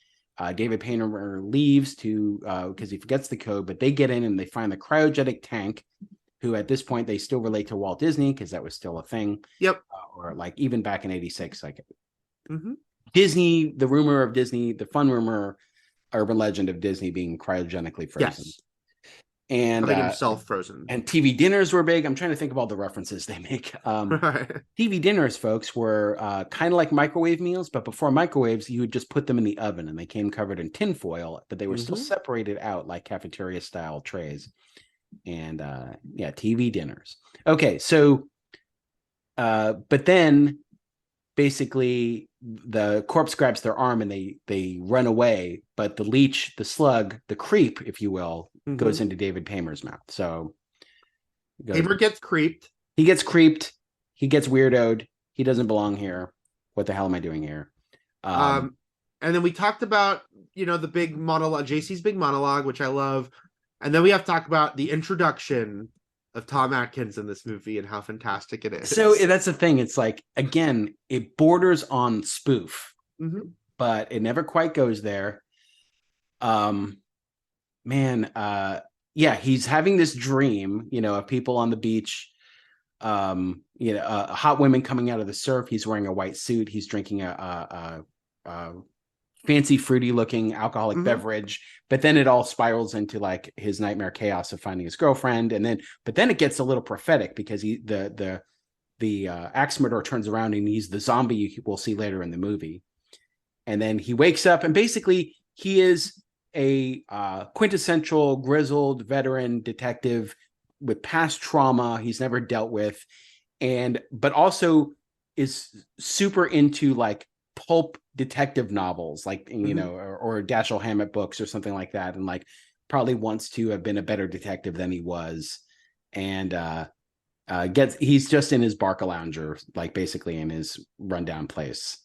David Payner leaves because he forgets the code, but they get in and they find the cryogenic tank, who at this point they still relate to Walt Disney because that was still a thing. Yep. Or like even back in '86, like Disney, the rumor of Disney, the fun rumor, urban legend of Disney being cryogenically frozen. Yes. And having himself frozen. And TV dinners were big. I'm trying to think of all the references they make. TV dinners, folks, were kind of like microwave meals, but before microwaves, you would just put them in the oven and they came covered in tin foil, but they were still separated out like cafeteria style trays. And TV dinners. Okay, so but then basically the corpse grabs their arm and they run away, but the leech, the slug, the creep, if you will, goes into David Paymer's mouth. So Paymer gets creeped. He gets creeped. He gets weirdoed. He doesn't belong here. What the hell am I doing here? And then we talked about, the big monologue, JC's big monologue, which I love. And then we have to talk about the introduction of Tom Atkins in this movie and how fantastic it is. So that's the thing. It's like, again, it borders on spoof, but it never quite goes there. He's having this dream, of people on the beach, hot women coming out of the surf. He's wearing a white suit. He's drinking a fancy, fruity looking alcoholic beverage, but then it all spirals into like his nightmare chaos of finding his girlfriend. But then it gets a little prophetic because the axe murderer turns around and he's the zombie we'll see later in the movie. And then he wakes up and basically he is a quintessential grizzled veteran detective with past trauma he's never dealt with, but also is super into like pulp detective novels, like or Dashiell Hammett books or something like that, and like probably wants to have been a better detective than he was, and he's just in his Barcalounger, like basically in his rundown place.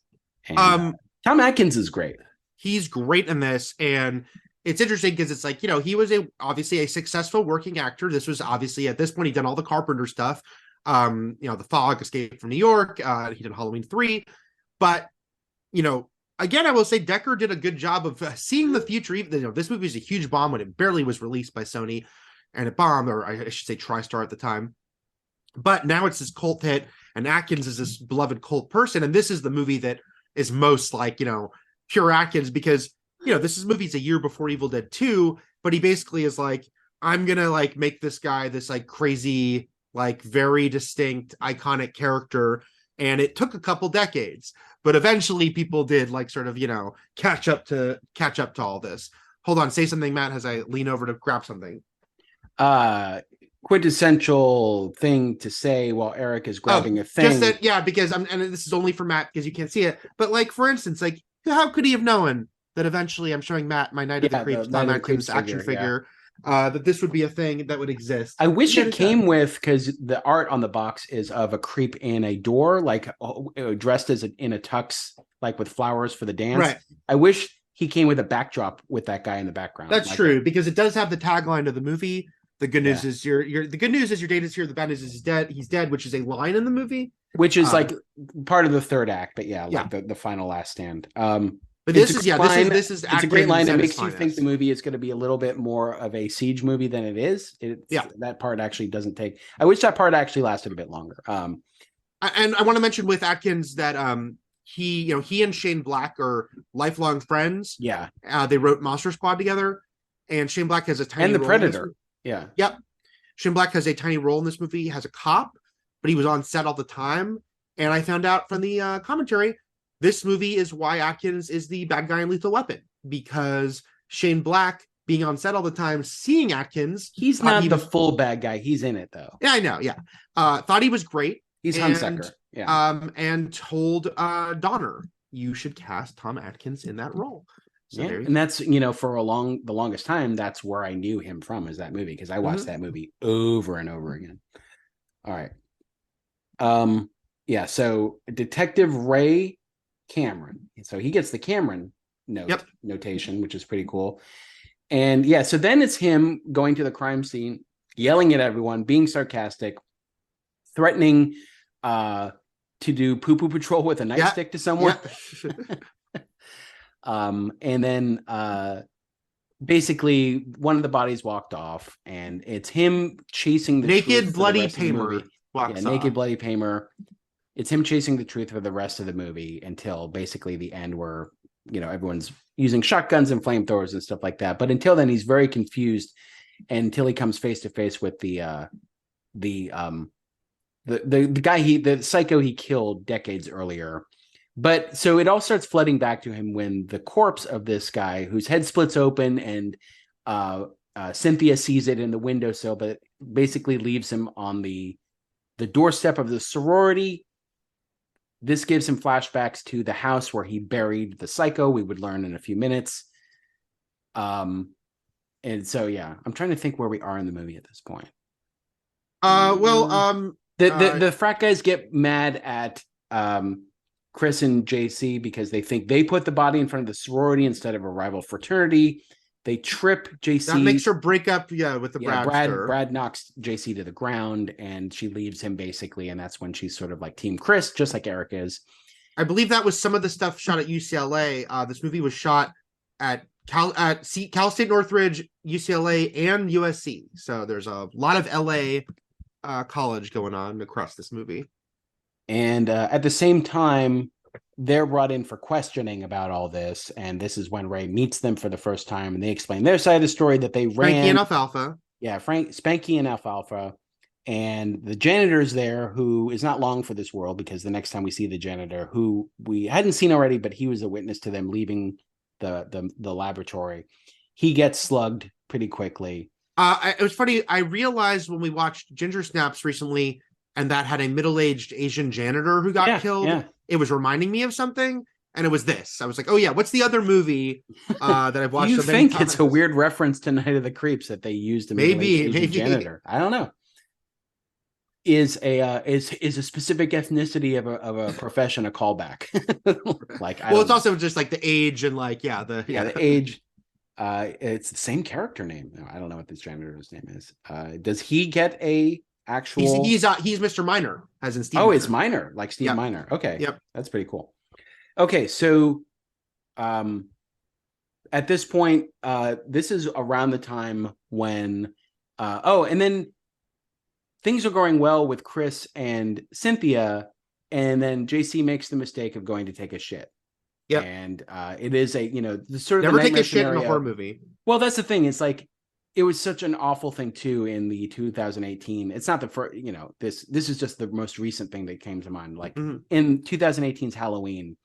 And Tom Atkins is great. He's great in this, and it's interesting because it's like, he was obviously a successful working actor. This was obviously, at this point, he'd done all the Carpenter stuff. The Fog, Escape from New York. He did Halloween 3. But, again, I will say Decker did a good job of seeing the future. Even this movie was a huge bomb when it barely was released by Sony, and it bombed, or I should say TriStar at the time. But now it's this cult hit, and Atkins is this beloved cult person. And this is the movie that is most like, pure Atkins, because this movie's a year before Evil Dead 2, but he basically is like, I'm gonna like make this guy this like crazy, like very distinct, iconic character. And it took a couple decades, but eventually people did like sort of, catch up to all this. Hold on, say something, Matt, as I lean over to grab something. Quintessential thing to say while Eric is grabbing a thing. Just that, because and this is only for Matt because you can't see it. But like, for instance, like, how could he have known that eventually I'm showing Matt my Night of the Creeps, Tom Atkins action figure, that this would be a thing that would exist. I wish it came with, because the art on the box is of a creep in a door, like dressed in a tux, like with flowers for the dance. Right. I wish he came with a backdrop with that guy in the background. That's true, because it does have the tagline of the movie. The good news is your date is here. The bad news is he's dead. He's dead, which is a line in the movie, which is like part of the third act. But like the final last stand. But this is it's a great line. It makes you think the movie is going to be a little bit more of a siege movie than it is. That part actually doesn't take. I wish that part actually lasted a bit longer. And I want to mention with Atkins that he and Shane Black are lifelong friends. Yeah, they wrote Monster Squad together, and Shane Black has a tiny and the role Predator. Yeah. Yep. Shane Black has a tiny role in this movie. He has a cop, but he was on set all the time. And I found out from the commentary, this movie is why Atkins is the bad guy in Lethal Weapon, because Shane Black being on set all the time, seeing Atkins. He's not the full bad guy. He's in it though. Yeah, I know. Yeah. Thought he was great. He's Hunsucker. Yeah. And told Donner, you should cast Tom Atkins in that role. So and that's, for the longest time, that's where I knew him from, is that movie, because I watched that movie over and over again. All right. So Detective Ray Cameron. So he gets the Cameron notation, which is pretty cool. And yeah, so then it's him going to the crime scene, yelling at everyone, being sarcastic, threatening to do poo-poo patrol with a nightstick to someone. And then basically one of the bodies walked off, and it's him chasing the naked bloody Paymer. Naked bloody Paymer. It's him chasing the truth for the rest of the movie until basically the end, where everyone's using shotguns and flamethrowers and stuff like that. But until then, he's very confused until he comes face to face with the guy the psycho he killed decades earlier. But so it all starts flooding back to him when the corpse of this guy, whose head splits open, and Cynthia sees it in the windowsill, but basically leaves him on the doorstep of the sorority. This gives him flashbacks to the house where he buried the psycho. We would learn in a few minutes. And so, yeah, I'm trying to think where we are in the movie at this point. The frat guys get mad at Chris and JC because they think they put the body in front of the sorority instead of a rival fraternity. They trip JC. That makes her break up, with the Bradster. Brad knocks JC to the ground, and she leaves him basically, and that's when she's sort of like Team Chris, just like Eric is. I believe that was some of the stuff shot at UCLA. This movie was shot at Cal State Northridge, UCLA, and USC. So there's a lot of LA college going on across this movie. And at the same time, they're brought in for questioning about all this, and this is when Ray meets them for the first time, and they explain their side of the story, that they ran Spanky and Alfalfa. Yeah, Spanky and Alfalfa, and the janitor's there, who is not long for this world, because the next time we see the janitor, who we hadn't seen already, but he was a witness to them leaving the laboratory, he gets slugged pretty quickly. It was funny. I realized when we watched Ginger Snaps recently, and that had a middle-aged Asian janitor who got killed. Yeah. It was reminding me of something, and it was this. I was like, oh yeah, what's the other movie that I've watched? Do you think it's a weird reference to Night of the Creeps that they used a middle-aged Asian janitor? I don't know. Is a specific ethnicity of a profession a callback? It's also just like the age and the age. It's the same character name. I don't know what this janitor's name is. Does he get a actual? He's Mr. Minor, as in Steve. Oh, it's Minor, like Steve Minor. Okay, yep, that's pretty cool. Okay, so at this point, this is around the time when and then things are going well with Chris and Cynthia, and then JC makes the mistake of going to take a shit. Yeah, and it is a the sort of never take a shit in a horror movie. Well, that's the thing. It's like, it was such an awful thing too in the 2018. It's not the first, this is just the most recent thing that came to mind. Like in 2018's Halloween,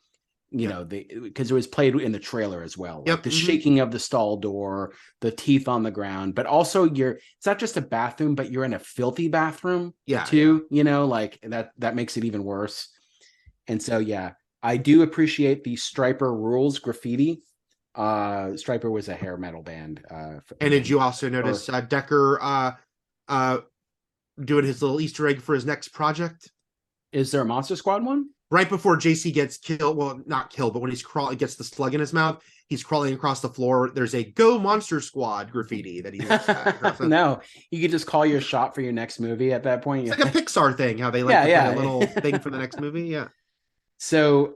because it was played in the trailer as well. Like the shaking of the stall door, the teeth on the ground, but also it's not just a bathroom, but you're in a filthy bathroom too. Like that makes it even worse. And so I do appreciate the Striper Rules graffiti. Striper was a hair metal band. And did you also notice Decker doing his little Easter egg for his next project? Is there a Monster Squad one? Right before JC gets killed, well, not killed, but when he's gets the slug in his mouth, he's crawling across the floor. There's a "Go Monster Squad" graffiti that he looks at. No, you could just call your shot for your next movie at that point. It's like a Pixar thing, how they put a little thing for the next movie. Yeah. So,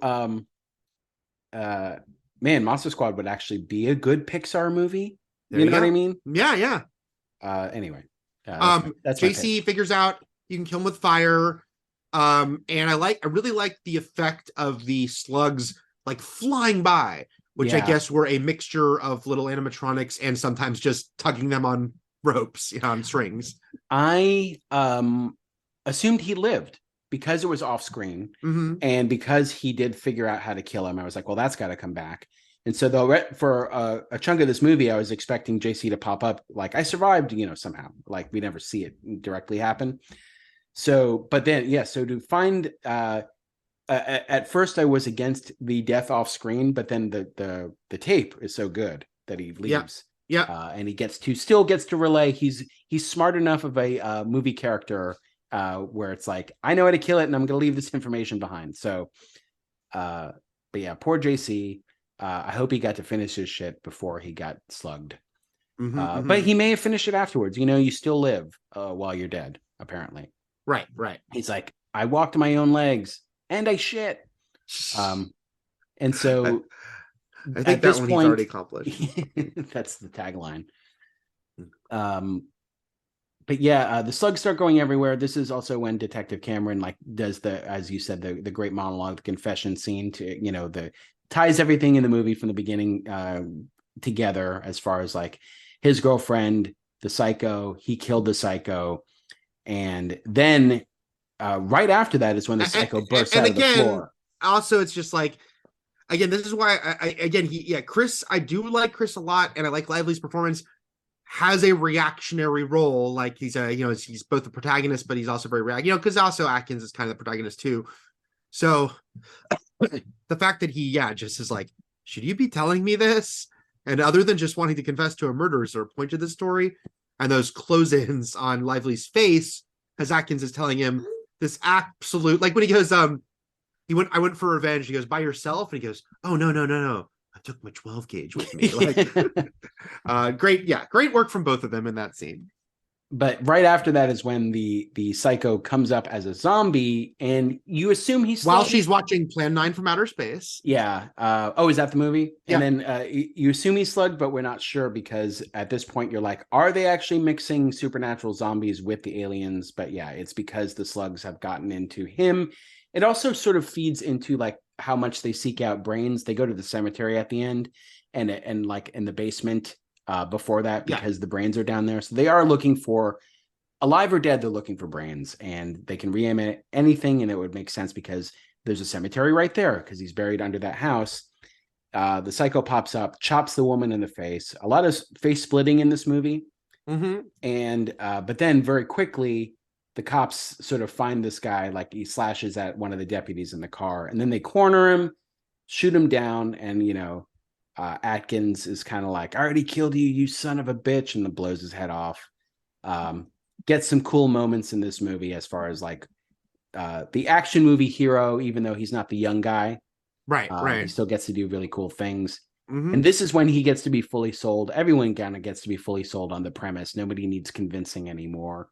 man, Monster Squad would actually be a good Pixar movie. You know what I mean? Yeah. Anyway, that's JC figures out you can kill him with fire. And I really like the effect of the slugs like flying by, which I guess were a mixture of little animatronics and sometimes just tugging them on ropes, on strings. I assumed he lived because it was off screen, and because he did figure out how to kill him. I was like, well, that's got to come back. And so for a chunk of this movie, I was expecting JC to pop up like, I survived, somehow. Like, we never see it directly happen. So, but then, so to find, at first I was against the death off screen, but then the tape is so good that he leaves. Yeah. And he still gets to relay. He's smart enough of a movie character where it's like, I know how to kill it, and I'm going to leave this information behind. So, but yeah, poor JC. I hope he got to finish his shit before he got slugged. But he may have finished it afterwards. You still live while you're dead, apparently. Right. He's like, I walked my own legs and I shit. And so I think that one he's already accomplished. That's the tagline. But yeah, the slugs start going everywhere. This is also when Detective Cameron does as you said, the great monologue, the confession scene to, ties everything in the movie from the beginning together as far as his girlfriend, the psycho, he killed the psycho. And then right after that is when the psycho bursts out of the floor. Also, it's just again, this is why Chris, I do like Chris a lot, and I like Lively's performance. Has a reactionary role, he's he's both the protagonist, but he's also very because also Atkins is kind of the protagonist too. So the fact that he just is should you be telling me this? And other than just wanting to confess to a murder, is there a point to this story? And those close-ins on Lively's face as Atkins is telling him this absolute, when he goes, I went for revenge. He goes, by yourself? And he goes, oh, no. I took my 12 gauge with me. Great work from both of them in that scene. But right after that is when the psycho comes up as a zombie, and you assume he's while she's watching Plan 9 from Outer Space. Yeah. Is that the movie? Yeah. And then you assume he's slugged, but we're not sure because at this point you're like, are they actually mixing supernatural zombies with the aliens? But yeah, it's because the slugs have gotten into him. It also sort of feeds into how much they seek out brains. They go to the cemetery at the end and in the basement before that because the brains are down there. So they are looking for, alive or dead, they're looking for brains, and they can reanimate anything, and it would make sense because there's a cemetery right there because he's buried under that house. The psycho pops up, chops the woman in the face. A lot of face splitting in this movie. And but then very quickly the cops sort of find this guy, he slashes at one of the deputies in the car, and then they corner him, shoot him down, and Atkins is kind of I already killed you, you son of a bitch, and then blows his head off. Gets some cool moments in this movie as far as the action movie hero, even though he's not the young guy. Right. He still gets to do really cool things. And this is when he gets to be fully sold. Everyone kind of gets to be fully sold on the premise. Nobody needs convincing anymore.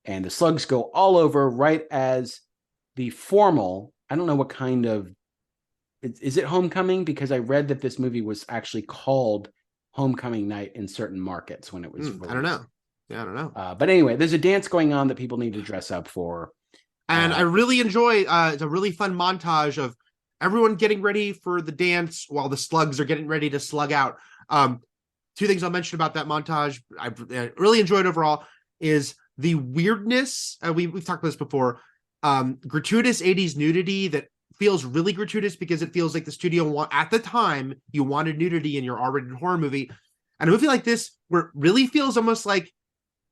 And the slugs go all over right as the formal, I don't know what kind of, is it Homecoming? Because I read that this movie was actually called Homecoming Night in certain markets when it was released. I don't know. Yeah, I don't know. But anyway, there's a dance going on that people need to dress up for. And I really enjoy, it's a really fun montage of everyone getting ready for the dance while the slugs are getting ready to slug out. Two things I'll mention about that montage I really enjoyed overall is the weirdness. We've talked about this before. Gratuitous 80s nudity that feels really gratuitous because it feels like the studio at the time you wanted nudity in your R-rated horror movie. And a movie like this where it really feels almost like,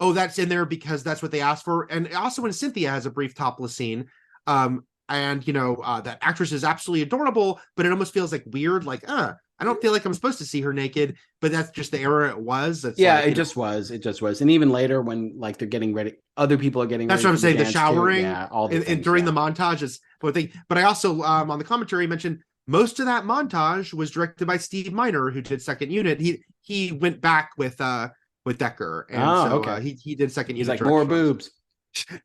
oh, that's in there because that's what they asked for. And also when Cynthia has a brief topless scene, and that actress is absolutely adorable, but it almost feels weird, I don't feel like I'm supposed to see her naked, but that's just the era it was. It's it just was. And even later when they're getting ready, other people are getting ready. That's what I'm saying. The showering, during the montages. But I also on the commentary mentioned most of that montage was directed by Steve Miner, who did Second Unit. He went back with Decker, and he did Second Unit. He's more boobs.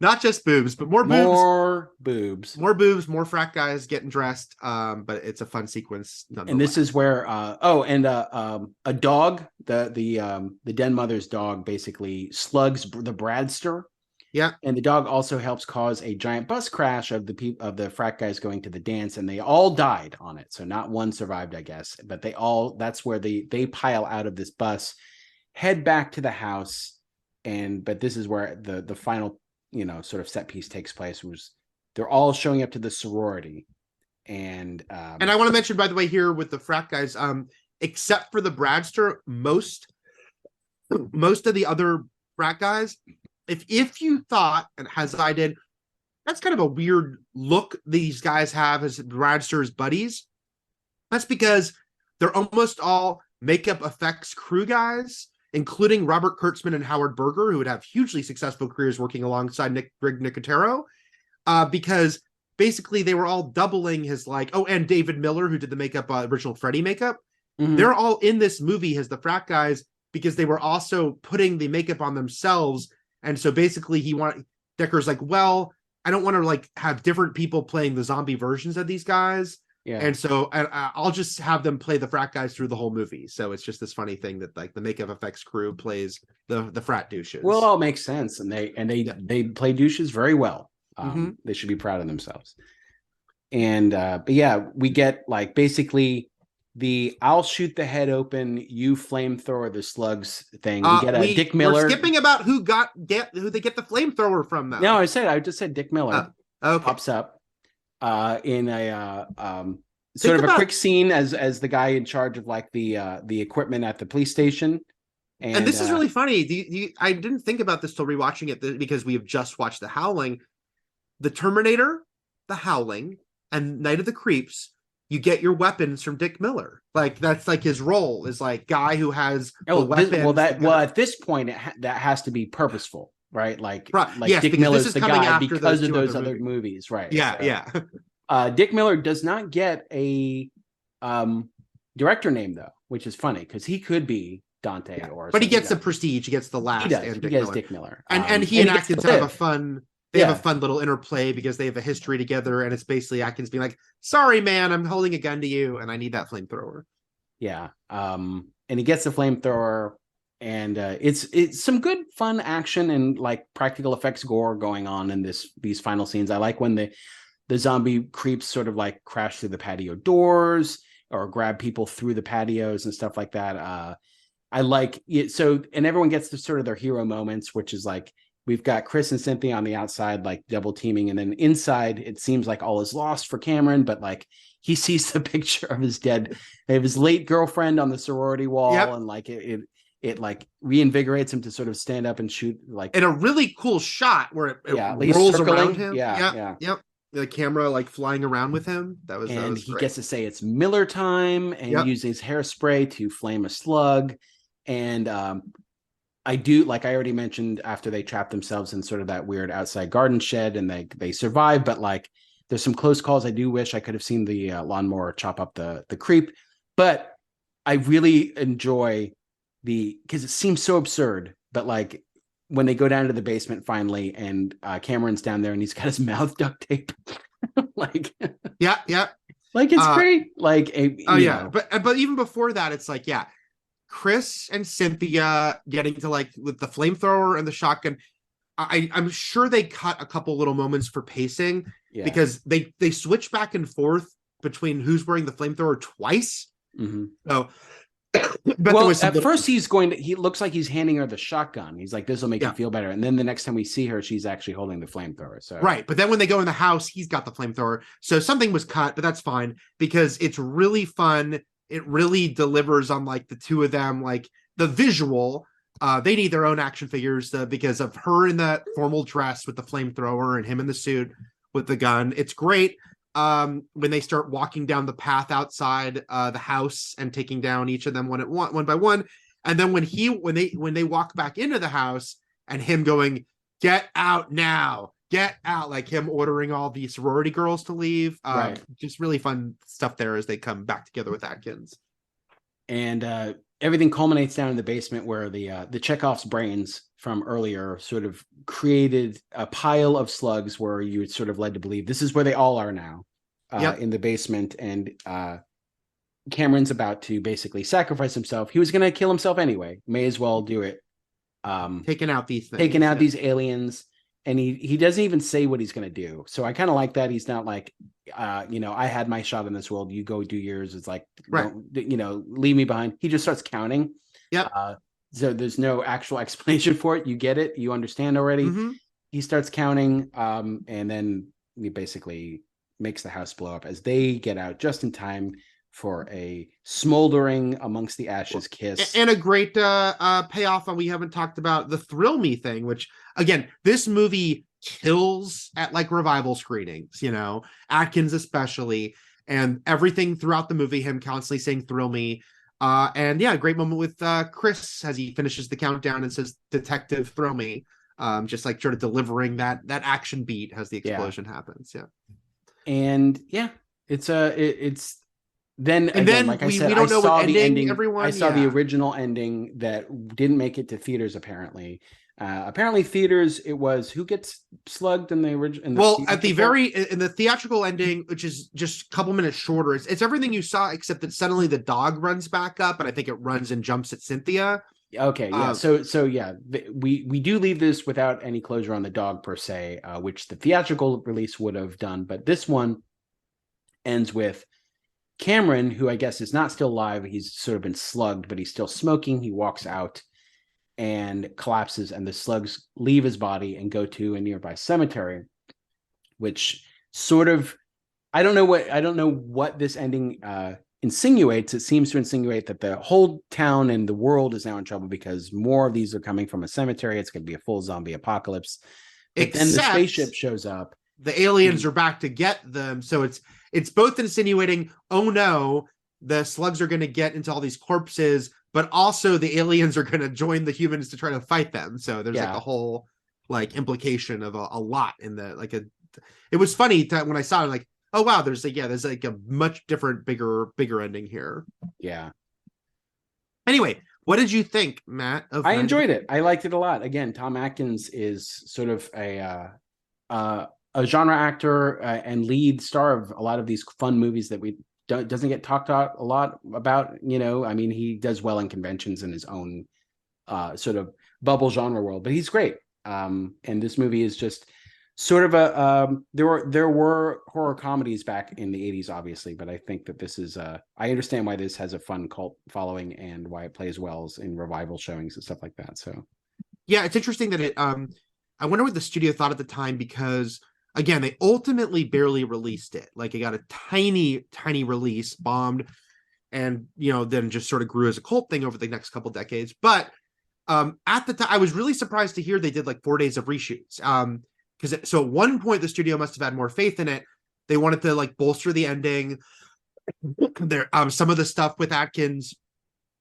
Not just boobs, but more boobs, more frat guys getting dressed. But it's a fun sequence. And this is where a dog, the den mother's dog, basically slugs the Bradster. Yeah, and the dog also helps cause a giant bus crash of the frat guys going to the dance, and they all died on it. So not one survived, I guess, but that's where they pile out of this bus, head back to the house, but this is where the final sort of set piece takes place, was they're all showing up to the sorority. And I want to mention, by the way, here with the frat guys, except for the Bradster, most of the other frat guys, if you thought, and as I did, that's kind of a weird look these guys have as Bradster's buddies, that's because they're almost all makeup effects crew guys, including Robert Kurtzman and Howard Berger, who would have hugely successful careers working alongside Greg Nicotero, because basically they were all doubling his like, oh, and David Miller, who did the makeup, original Freddy makeup. Mhm. They're all in this movie as the frat guys because they were also putting the makeup on themselves. And so basically Decker's like, well, I don't want to like have different people playing the zombie versions of these guys. Yeah. And so I'll just have them play the frat guys through the whole movie. So it's just this funny thing that like the makeup effects crew plays the frat douches. Well, it all makes sense, and they play douches very well. They should be proud of themselves. And but yeah, we get like basically the I'll shoot the head open, you flamethrower the slugs thing. We get a Dick Miller. We're skipping about who they get the flamethrower from though. No, I just said Dick Miller pops up in a sort of a quick scene as the guy in charge of like the equipment at the police station. And this is really funny. I didn't think about this till rewatching it because we have just watched The Howling. The Terminator, The Howling, and Night of the Creeps, you get your weapons from Dick Miller. Like that's like his role is like guy who has the weapons. At this point that has to be purposeful, right? Like yes, Dick Miller's the guy because of those other movies, right? Yeah. Dick Miller does not get a director name though, which is funny because he could be Dante but he gets the prestige, he gets the last. He gets Dick Miller, and he and Atkins have a fun. They have a fun little interplay because they have a history together, and it's basically Atkins being like, "Sorry, man, I'm holding a gun to you, and I need that flamethrower." Yeah, and he gets the flamethrower, and it's some good fun action and like practical effects gore going on in these final scenes. I like when the zombie creeps sort of like crash through the patio doors or grab people through the patios and stuff like that. I like it. So, and everyone gets to sort of their hero moments, which is like, we've got Chris and Cynthia on the outside, like double teaming. And then inside, it seems like all is lost for Cameron, but like he sees the picture of his late girlfriend on the sorority wall. Yep. And like it like reinvigorates him to sort of stand up and shoot like in a really cool shot where it rolls around him. Yep. The camera like flying around with him. That was he gets to say it's Miller time and uses hairspray to flame a slug. And I do, like I already mentioned, after they trap themselves in sort of that weird outside garden shed and they survive, but like there's some close calls. I do wish I could have seen the lawnmower chop up the creep, but I really enjoy because it seems so absurd, but like when they go down to the basement finally and Cameron's down there and he's got his mouth duct tape, like, like it's great. Like, but even before that, it's like, Chris and Cynthia getting to like with the flamethrower and the shotgun. I'm sure they cut a couple little moments for pacing because they switch back and forth between who's wearing the flamethrower twice. Mm-hmm. So, at first he looks like he's handing her the shotgun. He's like, this will make you feel better. And then the next time we see her, she's actually holding the flamethrower. So right. But then when they go in the house, he's got the flamethrower. So something was cut, but that's fine because it's really fun. It really delivers on like the two of them, like the visual. They need their own action figures because of her in that formal dress with the flamethrower and him in the suit with the gun. It's great. When they start walking down the path outside the house and taking down each of them one by one. And then when they walk back into the house and him going, "Get out now. Get out," like him ordering all the sorority girls to leave. Just really fun stuff there as they come back together with Atkins. And everything culminates down in the basement where the Chekhov's brains from earlier sort of created a pile of slugs where you sort of led to believe this is where they all are now in the basement. And Cameron's about to basically sacrifice himself. He was going to kill himself anyway. May as well do it. Taking out these things. These aliens. And he doesn't even say what he's going to do. So I kind of like that. He's not like, I had my shot in this world. You go do yours. It's like, leave me behind. He just starts counting. Yep. So there's no actual explanation for it. You get it. You understand already. Mm-hmm. He starts counting. And then he basically makes the house blow up as they get out just in time for a smoldering amongst the ashes kiss. And a great payoff on we haven't talked about the Thrill Me thing, which again, this movie kills at like revival screenings, Atkins especially, and everything throughout the movie, him constantly saying Thrill Me. And a great moment with Chris as he finishes the countdown and says, "Detective, thrill me." Just like sort of delivering that action beat as the explosion happens. Yeah. And yeah, it's then And again, then like I said, we don't know saw what the ending, ending. everyone. I saw the original ending that didn't make it to theaters. Apparently theaters. It was who gets slugged in the original. Well, at the in the theatrical ending, which is just a couple minutes shorter, it's everything you saw except that suddenly the dog runs back up, and I think it runs and jumps at Cynthia. Okay, yeah. So yeah, we do leave this without any closure on the dog per se, which the theatrical release would have done, but this one ends with Cameron, who I guess is not still alive. He's sort of been slugged, but he's still smoking. He walks out and collapses, and the slugs leave his body and go to a nearby cemetery, which sort of I don't know what this ending insinuates. It seems to insinuate that the whole town and the world is now in trouble because more of these are coming from a cemetery. It's going to be a full zombie apocalypse. But then the spaceship shows up. The aliens are back to get them, so it's both insinuating, oh no, the slugs are going to get into all these corpses, but also the aliens are going to join the humans to try to fight them. So there's like a whole like implication of a lot in the it was funny when I saw it, like, oh wow, there's like a much different, bigger ending here. Yeah. Anyway, what did you think, Matt? I enjoyed it. I liked it a lot. Again, Tom Atkins is sort of a genre actor and lead star of a lot of these fun movies that doesn't get talked a lot about. I mean, he does well in conventions in his own sort of bubble genre world, but he's great. And this movie is just sort of there were horror comedies back in the 80s, obviously, but I think that this is I understand why this has a fun cult following and why it plays well in revival showings and stuff like that. So yeah, it's interesting that I wonder what the studio thought at the time, because again, they ultimately barely released it. Like, it got a tiny release, bombed, and then just sort of grew as a cult thing over the next couple decades. But at the time, I was really surprised to hear they did like 4 days of reshoots. So at one point the studio must have had more faith in it. They wanted to like bolster the ending. There, some of the stuff with Atkins,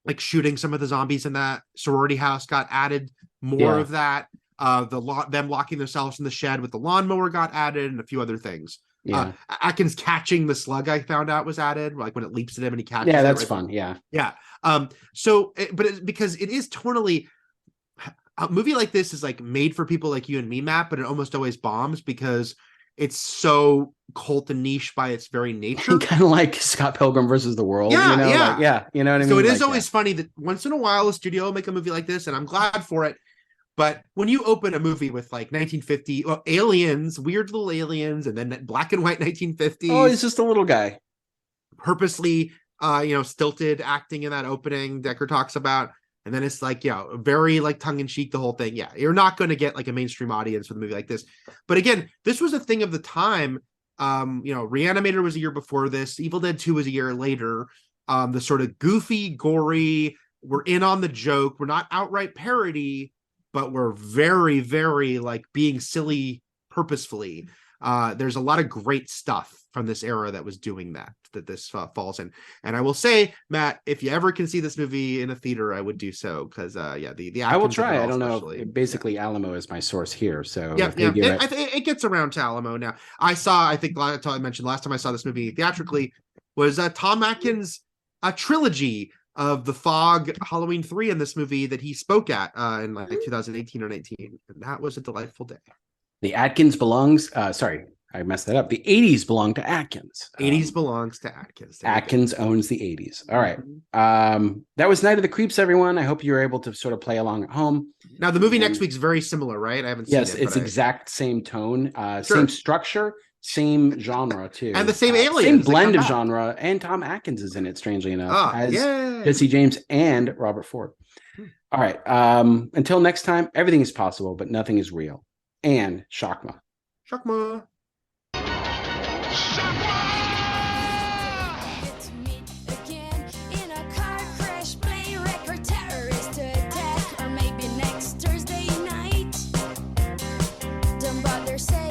like shooting some of the zombies in that sorority house, got added more of that. Them locking themselves in the shed with the lawnmower got added, and a few other things. Yeah. Atkins catching the slug, I found out, was added, like when it leaps at him and he catches it. Yeah, that's fun. Yeah. Because it is tonally, a movie like this is like made for people like you and me, Matt, but it almost always bombs because it's so cult and niche by its very nature. Kind of like Scott Pilgrim versus the World. Yeah. You know what I mean? So it is always funny that once in a while a studio will make a movie like this, and I'm glad for it. But when you open a movie with like 1950 aliens, weird little aliens, and then black and white 1950s. Oh, he's just a little guy. Purposely, stilted acting in that opening Decker talks about. And then it's like, very like tongue in cheek, the whole thing. Yeah, you're not going to get like a mainstream audience with a movie like this. But again, this was a thing of the time. Reanimator was a year before this. Evil Dead 2 was a year later. The sort of goofy, gory, we're in on the joke. We're not outright parody, but we're very, very like being silly purposefully. There's a lot of great stuff from this era that was doing that this falls in. And I will say, Matt, if you ever can see this movie in a theater, I would do so, because the I will try. I don't know. Basically, Alamo is my source here, so it gets around to Alamo now. I think I mentioned last time I saw this movie theatrically was Tom Atkins' trilogy of The Fog, Halloween 3, in this movie that he spoke at in like 2018 or 19, and that was a delightful day. The Atkins belongs. Sorry, I messed that up. The 80s belong to Atkins. 80s belongs to Atkins. Atkins owns the 80s. All right. That was Night of the Creeps, everyone. I hope you were able to sort of play along at home. Now, the movie next week's very similar, right? I haven't seen it. Yes, it's exact same tone, same structure, same genre, too. And the same aliens. Same blend of genre. And Tom Atkins is in it, strangely enough, as Jesse James and Robert Ford. All right. Until next time, everything is possible, but nothing is real. And Shakma. Shakma. Say